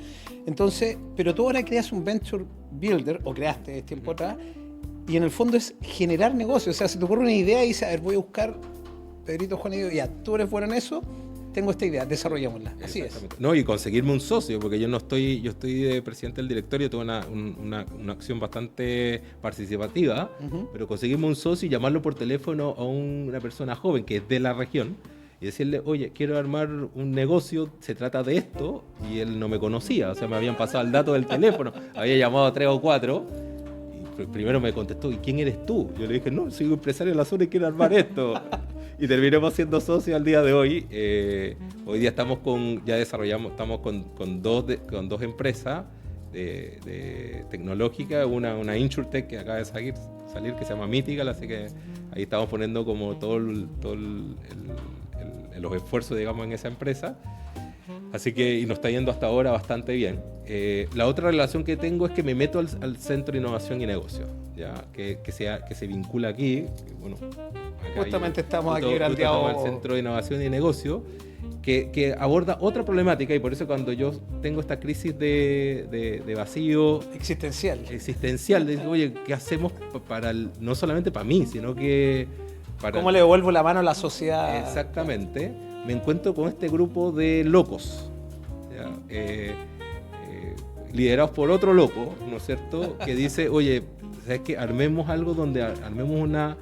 Entonces, pero tú ahora creas un Venture Builder, o creaste tiempo atrás, y en el fondo es generar negocios. O sea, si te ocurre una idea y dices, a ver, voy a buscar Pedrito, Juan y yo, ya, tú eres bueno en eso, tengo esta idea, desarrollémosla. Así es. No, y conseguirme un socio, porque yo estoy de presidente del directorio, tuve una acción bastante participativa, pero conseguirme un socio y llamarlo por teléfono a una persona joven que es de la región y decirle, oye, quiero armar un negocio, se trata de esto, y él no me conocía, o sea, me habían pasado el dato del teléfono, había llamado a 3 o 4, y primero me contestó, ¿y quién eres tú? Yo le dije, no, soy un empresario de la zona y quiero armar esto. Y terminamos siendo socios al día de hoy. Hoy día estamos con dos empresas tecnológicas, una InsurTech que acaba de salir que se llama Mythical, así que ahí estamos poniendo como todos los esfuerzos, digamos, en esa empresa. Así que y nos está yendo hasta ahora bastante bien. La otra relación que tengo es que me meto al Centro de Innovación y Negocios, ¿ya? Que se vincula aquí. Bueno, justamente estamos aquí grandeados. Estamos en el Centro de Innovación y Negocios, que aborda otra problemática, y por eso cuando yo tengo esta crisis de vacío existencial, digo, oye, ¿qué hacemos no solamente para mí, sino que para... ¿Cómo le devuelvo la mano a la sociedad? Exactamente. Me encuentro con este grupo de locos, ¿ya? Liderados por otro loco, ¿no es cierto? Que dice, oye, ¿sabes qué? Armemos algo donde armemos una...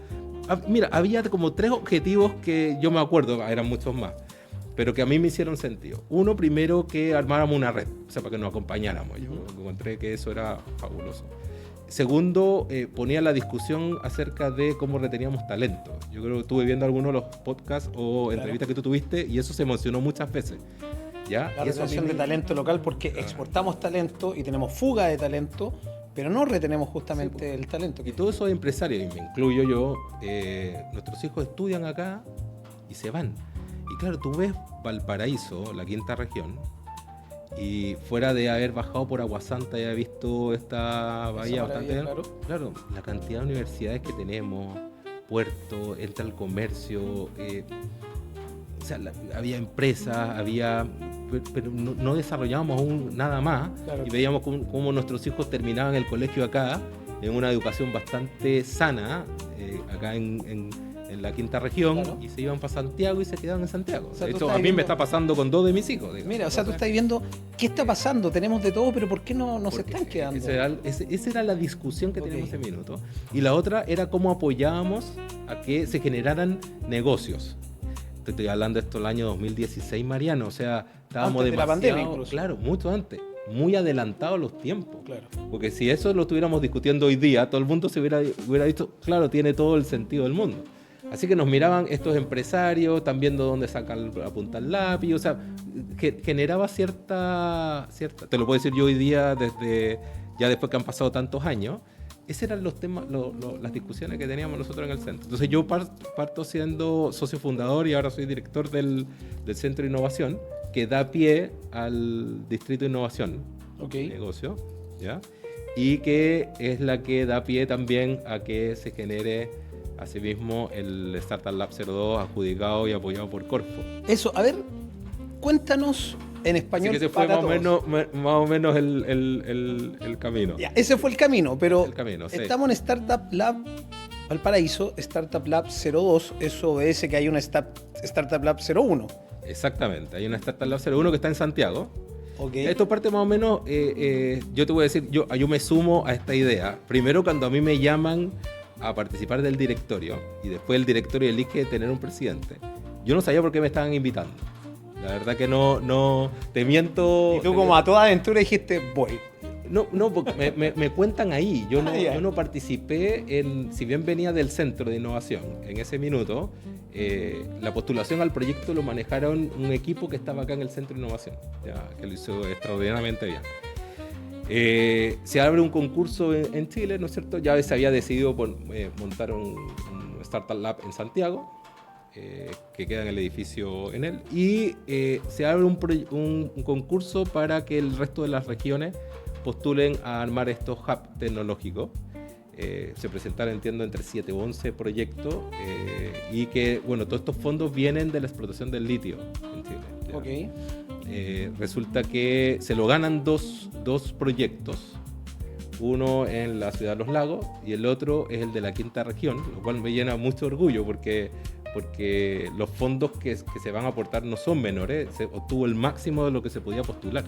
Mira, había como 3 objetivos que yo me acuerdo, eran muchos más, pero que a mí me hicieron sentido. Uno, primero, que armáramos una red, o sea, para que nos acompañáramos. Yo encontré que eso era fabuloso. Segundo, ponía la discusión acerca de cómo reteníamos talento. Yo creo que estuve viendo algunos de los podcasts o entrevistas que tú tuviste y eso se mencionó muchas veces, ¿ya? La retención de talento local, porque exportamos talento y tenemos fuga de talento, pero no retenemos justamente el talento. Y todos esos empresarios, y me incluyo yo, nuestros hijos estudian acá y se van. Y claro, tú ves Valparaíso, la quinta región, y fuera de haber bajado por Aguasanta y haber visto esta bahía bastante bien, claro, la cantidad de universidades que tenemos, puerto, entra el comercio, o sea, había empresas, pero no desarrollábamos aún nada más, y veíamos cómo nuestros hijos terminaban el colegio acá, en una educación bastante sana, acá en la quinta región, y se iban para Santiago y se quedaban en Santiago. O sea, esto a mí me está pasando con 2 de mis hijos. Digamos. Mira, o sea, tú estás viendo qué está pasando, tenemos de todo, pero ¿por qué no se están quedando? Esa era la discusión que teníamos ese minuto. Y la otra era cómo apoyábamos a que se generaran negocios. Te estoy hablando de esto el año 2016, Mariano, o sea, estábamos antes de la pandemia incluso. Claro, mucho antes, muy adelantados los tiempos. Claro. Porque si eso lo estuviéramos discutiendo hoy día, todo el mundo se hubiera visto, claro, tiene todo el sentido del mundo. Así que nos miraban estos empresarios, están viendo dónde apunta el lápiz, o sea, generaba cierta, te lo puedo decir yo hoy día, ya después que han pasado tantos años, Esos eran los temas, las discusiones que teníamos nosotros en el centro. Entonces yo parto siendo socio fundador y ahora soy director del Centro de Innovación, que da pie al Distrito de Innovación, negocio, ¿ya? Y que es la que da pie también a que se genere asimismo el Startup Lab 02 adjudicado y apoyado por Corfo. Eso, a ver, cuéntanos en español. Así que ese fue más o menos el camino. Ya, ese fue el camino, pero sí. Estamos en Startup Lab Valparaíso, Startup Lab 02, eso obedece que hay una Startup Lab 01. Exactamente, hay una Startup Lab 01 que está en Santiago. Okay. Esto parte más o menos, yo te voy a decir, yo me sumo a esta idea. Primero cuando a mí me llaman a participar del directorio y después el directorio elige tener un presidente, yo no sabía por qué me estaban invitando. La verdad que no te miento. Y tú como a toda aventura dijiste, voy. No, porque me cuentan ahí. Yo no participé si bien venía del Centro de Innovación, en ese minuto, la postulación al proyecto lo manejaron un equipo que estaba acá en el Centro de Innovación, ya, que lo hizo extraordinariamente bien. Se abre un concurso en Chile, ¿no es cierto? Ya se había decidido montar un Startup Lab en Santiago, que queda en el edificio en él, y se abre un concurso para que el resto de las regiones postulen a armar estos hubs tecnológicos. Se presentaron, entiendo, entre 7 o 11 proyectos y que, bueno, todos estos fondos vienen de la explotación del litio en Chile. Resulta que se lo ganan dos proyectos, uno en la ciudad de Los Lagos y el otro es el de la quinta región, lo cual me llena mucho orgullo porque los fondos que se van a aportar no son menores, se obtuvo el máximo de lo que se podía postular,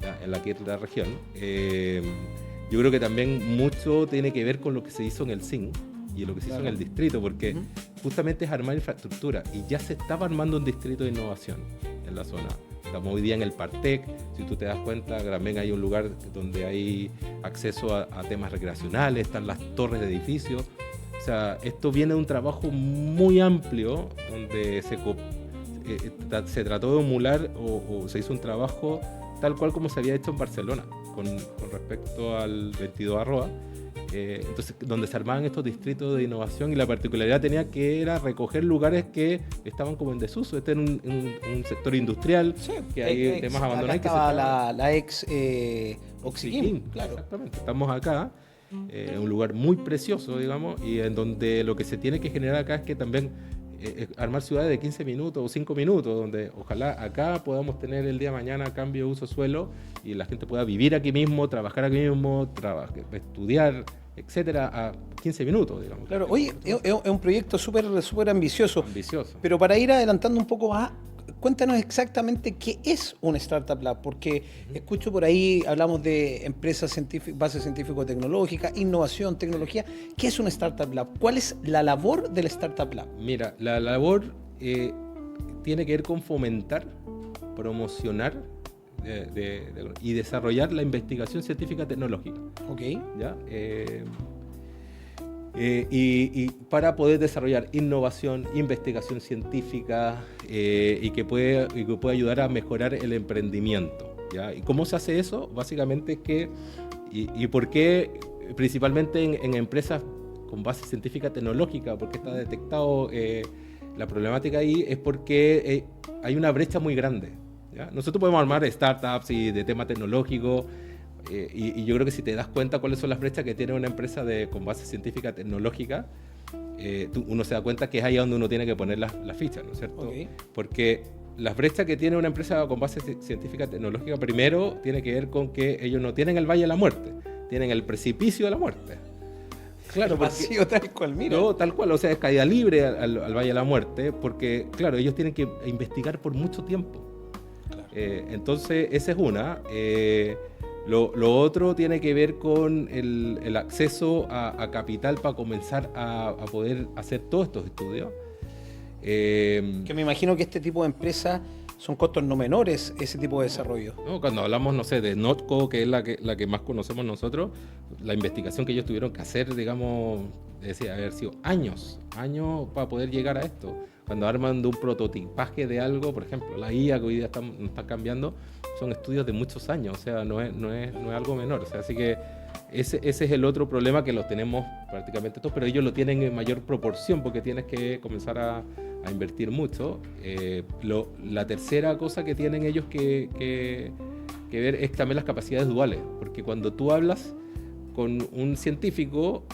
¿ya?, en la quinta región. Yo creo que también mucho tiene que ver con lo que se hizo en el CIN y lo que se hizo en el distrito, porque justamente es armar infraestructura y ya se estaba armando un distrito de innovación en la zona. Estamos hoy día en el Partec, si tú te das cuenta, también hay un lugar donde hay acceso a temas recreacionales, están las torres de edificios. O sea, esto viene de un trabajo muy amplio donde se trató de emular o se hizo un trabajo tal cual como se había hecho en Barcelona con respecto al 22 Arroa. Entonces, donde se armaban estos distritos de innovación y la particularidad tenía que era recoger lugares que estaban como en desuso. Este era un sector industrial, sí, que hay temas abandonados. Acá estaba la ex Oxyquim, claro. Exactamente, estamos acá. Un lugar muy precioso, digamos, y en donde lo que se tiene que generar acá es que también armar ciudades de 15 minutos o 5 minutos, donde ojalá acá podamos tener el día de mañana cambio de uso suelo y la gente pueda vivir aquí mismo, trabajar aquí mismo, estudiar, etcétera, a 15 minutos, digamos. Claro, oye, es un proyecto súper ambicioso. Pero para ir adelantando un poco más, cuéntanos exactamente qué es un Startup Lab, porque escucho por ahí, hablamos de empresas base científico-tecnológica, innovación, tecnología. ¿Qué es un Startup Lab? ¿Cuál es la labor del Startup Lab? Mira, la labor tiene que ver con fomentar, promocionar y desarrollar la investigación científica tecnológica. Ok. ¿Ya? Y para poder desarrollar innovación, investigación científica y que puede ayudar a mejorar el emprendimiento, ¿ya? ¿Y cómo se hace eso? Básicamente es que, y por qué principalmente en empresas con base científica tecnológica, porque está detectado la problemática ahí, es porque hay una brecha muy grande, ¿ya? Nosotros podemos armar startups y de tema tecnológico, y yo creo que si te das cuenta cuáles son las brechas que tiene una empresa con base científica tecnológica, uno se da cuenta que es ahí donde uno tiene que poner la ficha, ¿no es cierto? Okay. Porque las brechas que tiene una empresa con base científica tecnológica, primero tiene que ver con que ellos no tienen el Valle de la Muerte, tienen el precipicio de la muerte. Claro, vacío tal cual, mira. No, tal cual, o sea, es caída libre al Valle de la Muerte, porque, claro, ellos tienen que investigar por mucho tiempo. Claro. Entonces, esa es una. Lo otro tiene que ver con el acceso a capital para comenzar a poder hacer todos estos estudios. Que me imagino que este tipo de empresas son costos no menores, ese tipo de desarrollo. No, cuando hablamos, no sé, de Notco, que es la que más conocemos nosotros, la investigación que ellos tuvieron que hacer, digamos, haber sido años para poder llegar a esto. Cuando arman de un prototipaje de algo, por ejemplo, la IA que hoy día nos está cambiando, son estudios de muchos años, o sea, no es algo menor. O sea, así que ese es el otro problema que lo tenemos prácticamente todos, pero ellos lo tienen en mayor proporción porque tienes que comenzar a invertir mucho. La tercera cosa que tienen ellos que ver es también las capacidades duales, porque cuando tú hablas con un científico,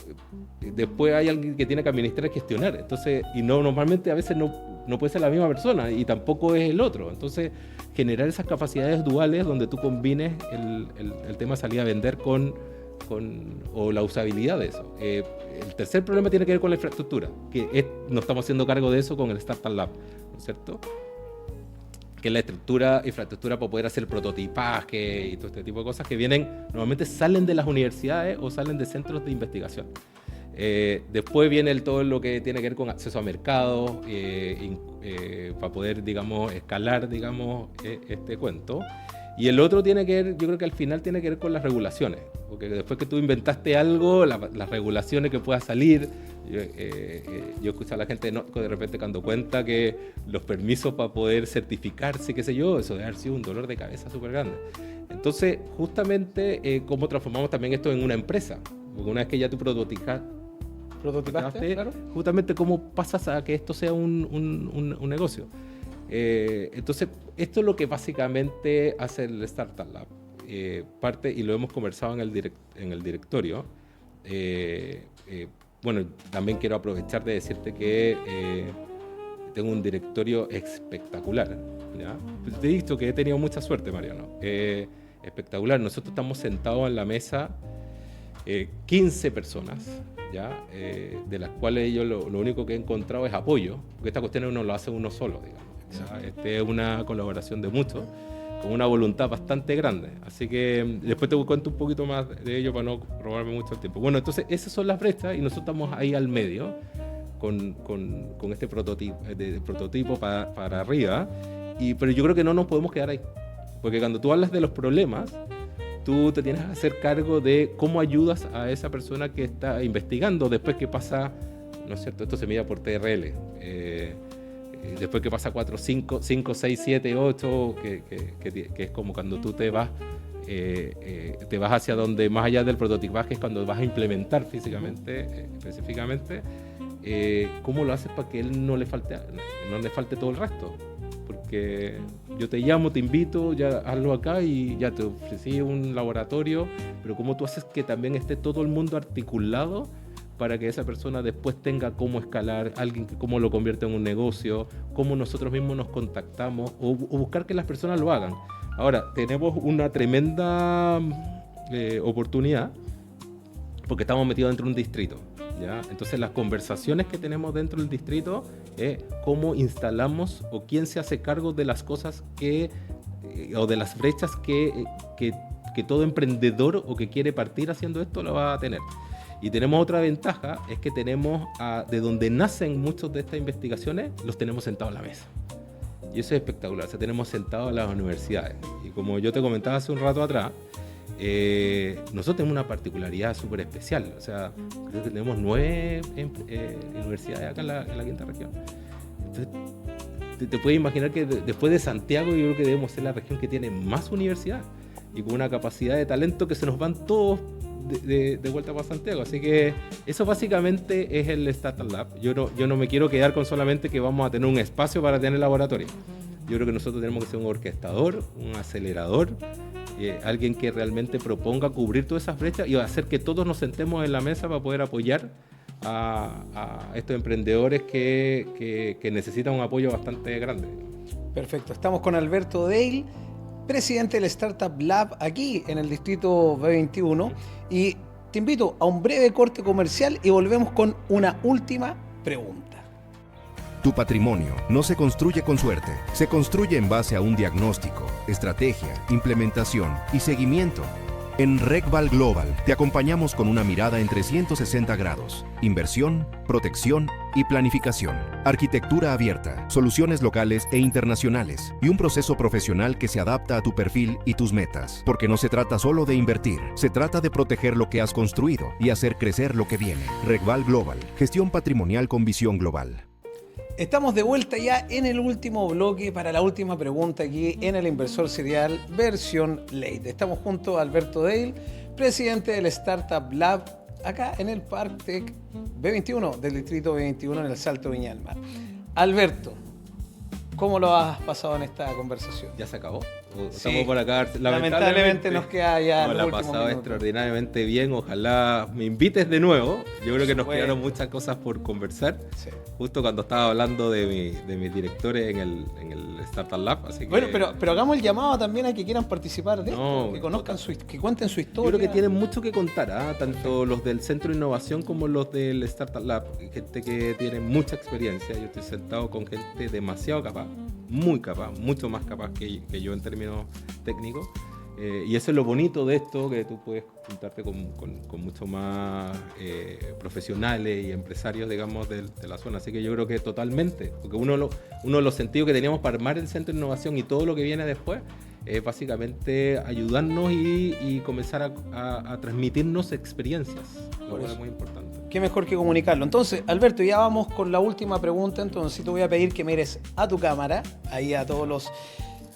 después hay alguien que tiene que administrar y gestionar. Entonces, y normalmente a veces no puede ser la misma persona y tampoco es el otro. Entonces, generar esas capacidades duales donde tú combines el tema de salir a vender o la usabilidad de eso. El tercer problema tiene que ver con la infraestructura, que nos estamos haciendo cargo de eso con el Startup Lab, ¿no es cierto? Que es la infraestructura para poder hacer prototipaje y todo este tipo de cosas que normalmente salen de las universidades o salen de centros de investigación. Después viene todo lo que tiene que ver con acceso a mercados, para poder, digamos, escalar, digamos, este cuento. Y el otro tiene que ver, yo creo que al final tiene que ver con las regulaciones, porque después que tú inventaste algo, las regulaciones que puedan salir, yo escucho a la gente de repente cuando cuenta que los permisos para poder certificarse, qué sé yo, eso debe haber sido un dolor de cabeza súper grande. Entonces, justamente, ¿cómo transformamos también esto en una empresa? Porque una vez que ya tú prototipaste, claro, justamente cómo pasas a que esto sea un negocio. Entonces, esto es lo que básicamente hace el Startup Lab. Parte, y lo hemos conversado en el directorio. Bueno, también quiero aprovechar de decirte que tengo un directorio espectacular, ¿ya? Pues te he dicho que he tenido mucha suerte, Mariano. Espectacular. Nosotros estamos sentados en la mesa 15 personas, ¿ya? De las cuales yo lo único que he encontrado es apoyo, porque esta cuestión uno lo hace uno solo, digamos. Es una colaboración de muchos, con una voluntad bastante grande. Así que después te cuento un poquito más de ello para no robarme mucho el tiempo. Bueno, entonces esas son las brechas y nosotros estamos ahí al medio con este prototipo para arriba. Pero yo creo que no nos podemos quedar ahí, porque cuando tú hablas de los problemas, tú te tienes que hacer cargo de cómo ayudas a esa persona que está investigando después que pasa, ¿no es cierto? Esto se mide por TRL. Después que pasa 4, 5, 6, 7, 8, que es como cuando tú te vas hacia donde, más allá del prototipaje, es cuando vas a implementar físicamente, específicamente, ¿cómo lo haces para que él no le falte todo el resto? Porque yo te llamo, te invito, ya hazlo acá y ya te ofrecí un laboratorio, pero ¿cómo tú haces que también esté todo el mundo articulado para que esa persona después tenga cómo escalar, cómo lo convierte en un negocio, cómo nosotros mismos nos contactamos o buscar que las personas lo hagan? Ahora, tenemos una tremenda oportunidad porque estamos metidos dentro de un distrito, ¿ya? Entonces las conversaciones que tenemos dentro del distrito es cómo instalamos o quién se hace cargo de las cosas o de las brechas que todo emprendedor o que quiere partir haciendo esto lo va a tener. Y tenemos otra ventaja, es que tenemos de donde nacen muchas de estas investigaciones, los tenemos sentados en la mesa. Y eso es espectacular, o sea, tenemos sentados en las universidades. Y como yo te comentaba hace un rato atrás, nosotros tenemos una particularidad súper especial. O sea, creo que tenemos 9 universidades acá en la quinta región. Entonces, te puedes imaginar que después de Santiago, yo creo que debemos ser la región que tiene más universidades y con una capacidad de talento que se nos van todos de vuelta para Santiago. Así que eso básicamente es el Startup Lab. Yo no me quiero quedar con solamente que vamos a tener un espacio para tener laboratorio. Yo creo que nosotros tenemos que ser un orquestador, un acelerador, alguien que realmente proponga cubrir todas esas brechas y hacer que todos nos sentemos en la mesa para poder apoyar a estos emprendedores que necesitan un apoyo bastante grande. Perfecto. Estamos con Alberto Dale, presidente del Startup Lab aquí en el distrito B21, y te invito a un breve corte comercial y volvemos con una última pregunta. Tu patrimonio no se construye con suerte, se construye en base a un diagnóstico, estrategia, implementación y seguimiento. En RegVal Global te acompañamos con una mirada en 360 grados, inversión, protección y planificación, arquitectura abierta, soluciones locales e internacionales y un proceso profesional que se adapta a tu perfil y tus metas. Porque no se trata solo de invertir, se trata de proteger lo que has construido y hacer crecer lo que viene. RegVal Global, gestión patrimonial con visión global. Estamos de vuelta ya en el último bloque para la última pregunta aquí en el Inversor Serial versión late. Estamos junto a Alberto Dale, presidente del Startup Lab, acá en el Partec B21, del distrito B21 en el Salto Viña del Mar. Alberto, ¿cómo lo has pasado en esta conversación? ¿Ya se acabó? Sí. Estamos por acá. Lamentablemente nos queda ya la el he último pasado minuto. extraordinariamente bien. Ojalá me invites de nuevo. Yo creo que nos Bueno. quedaron muchas cosas por conversar. Sí. Justo cuando estaba hablando de mis directores en el Startup Lab. Así que, Bueno, pero hagamos el llamado también a que quieran participar de No, esto, que conozcan que cuenten su yo historia. creo que tienen mucho que contar, tanto los del Centro de Innovación como los del Startup Lab, gente que tiene mucha experiencia. Yo estoy sentado con gente demasiado capaz, muy capaz, mucho más capaz que yo en términos técnicos. Y eso es lo bonito de esto, que tú puedes juntarte con mucho más profesionales y empresarios, digamos, de la zona. Así que yo creo que totalmente, porque uno de los sentidos que teníamos para armar el Centro de Innovación y todo lo que viene después es básicamente ayudarnos y comenzar a transmitirnos experiencias, lo cual es muy importante. Qué mejor que comunicarlo. Entonces, Alberto, ya vamos con la última pregunta. Entonces, te voy a pedir que mires a tu cámara, ahí a todos los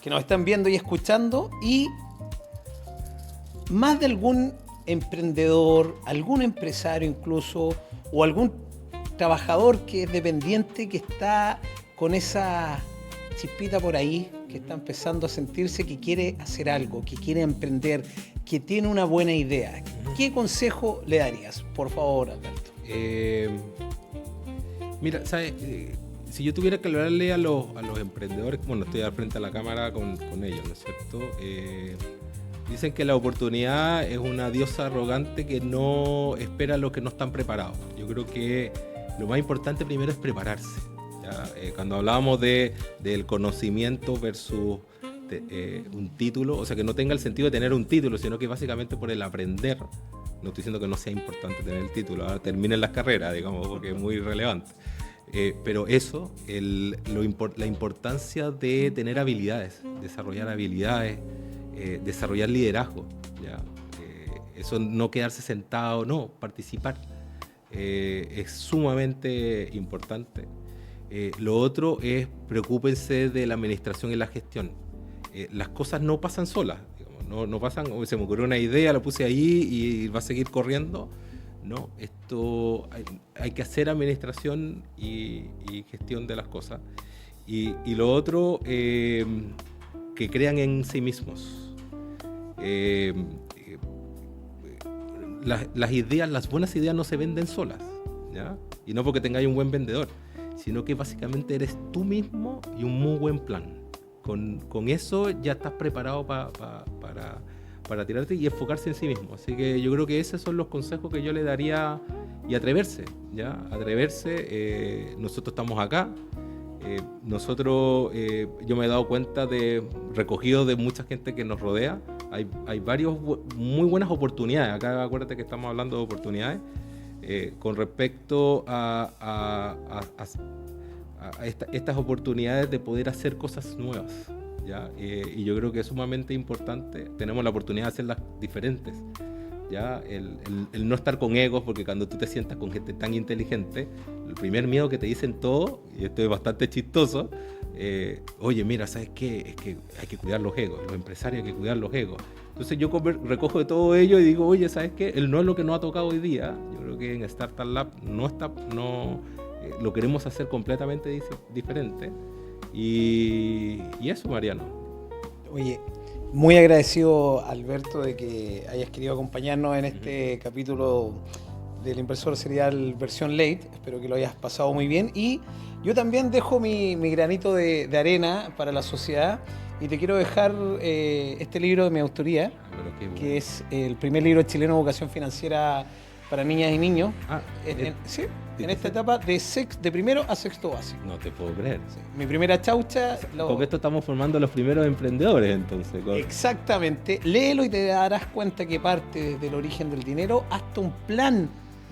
que nos están viendo y escuchando, y más de algún emprendedor, algún empresario incluso, o algún trabajador que es dependiente, que está con esa chispita por ahí, que está empezando a sentirse que quiere hacer algo, que quiere emprender, que tiene una buena idea. ¿Qué consejo le darías? Por favor, Alberto. Mira, ¿sabes? Si yo tuviera que hablarle a los emprendedores, bueno, estoy al frente de la cámara con ellos, ¿no es cierto? Dicen que la oportunidad es una diosa arrogante que no espera a los que no están preparados. Yo creo que lo más importante primero es prepararse. Cuando hablábamos del conocimiento versus un título, o sea, que no tenga el sentido de tener un título, sino que básicamente por el aprender. No estoy diciendo que no sea importante tener el título, ahora terminen las carreras, digamos, porque es muy relevante. Pero eso, la importancia de tener habilidades, desarrollar habilidades, desarrollar liderazgo, ¿ya? Eso, no quedarse sentado, no, participar, es sumamente importante. Lo otro es preocúpense de la administración y la gestión. Las cosas no pasan solas, digamos, no pasan, se me ocurrió una idea, la puse ahí y va a seguir corriendo. No, esto hay que hacer administración y gestión de las cosas. Y lo otro, que crean en sí mismos. Las ideas, las buenas ideas no se venden solas, ¿ya? Y no porque tengáis un buen vendedor, sino que básicamente eres tú mismo y un muy buen plan. Con eso ya estás preparado para tirarte y enfocarse en sí mismo. Así que yo creo que esos son los consejos que yo le daría, y atreverse, ¿ya? Atreverse. Nosotros estamos acá. Yo me he dado cuenta recogido de mucha gente que nos rodea, hay varios muy buenas oportunidades. Acá acuérdate que estamos hablando de oportunidades con respecto a estas oportunidades de poder hacer cosas nuevas, ¿ya? Y yo creo que es sumamente importante. Tenemos la oportunidad de hacerlas diferentes, ¿ya? El no estar con egos, porque cuando tú te sientas con gente tan inteligente, el primer miedo que te dicen todo, y esto es bastante chistoso, oye, mira, ¿sabes qué? Es que hay que cuidar los egos, los empresarios hay que cuidar los egos. Entonces yo recojo de todo ello y digo, oye, ¿sabes qué? El no es lo que nos ha tocado hoy día. Yo creo que en Startup Lab lo queremos hacer completamente diferente. Y eso, Mariano. Oye, muy agradecido, Alberto, de que hayas querido acompañarnos en este capítulo del Inversor Serial versión late. Espero que lo hayas pasado muy bien. Y yo también dejo mi granito de arena para la sociedad. Y te quiero dejar este libro de mi autoría, que es el primer libro chileno de educación financiera para niñas y niños. Sí, en esta etapa de primero a sexto básico. No te puedo creer. Sí. Mi primera chaucha. Con esto estamos formando los primeros emprendedores, entonces. Exactamente. Léelo y te darás cuenta que parte desde el origen del dinero hasta un plan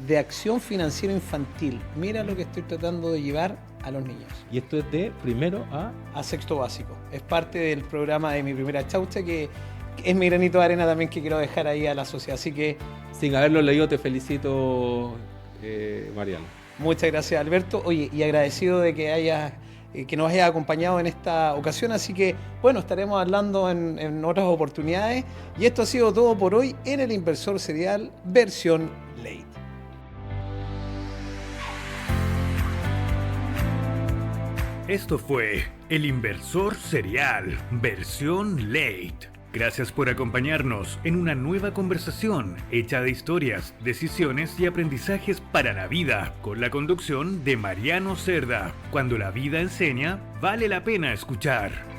de acción financiera infantil. Mira lo que estoy tratando de llevar a los niños. Y esto es de primero a sexto básico. Es parte del programa de mi primera chaucha, que es mi granito de arena también, que quiero dejar ahí a la sociedad. Así que, sin haberlo leído, te felicito, Mariano. Muchas gracias, Alberto. Oye, y agradecido de que hayas que nos haya acompañado en esta ocasión. Así que, bueno, estaremos hablando en otras oportunidades. Y esto ha sido todo por hoy en El Inversor Serial versión late. Esto fue El Inversor Serial versión late. Gracias por acompañarnos en una nueva conversación hecha de historias, decisiones y aprendizajes para la vida, con la conducción de Mariano Cerda. Cuando la vida enseña, vale la pena escuchar.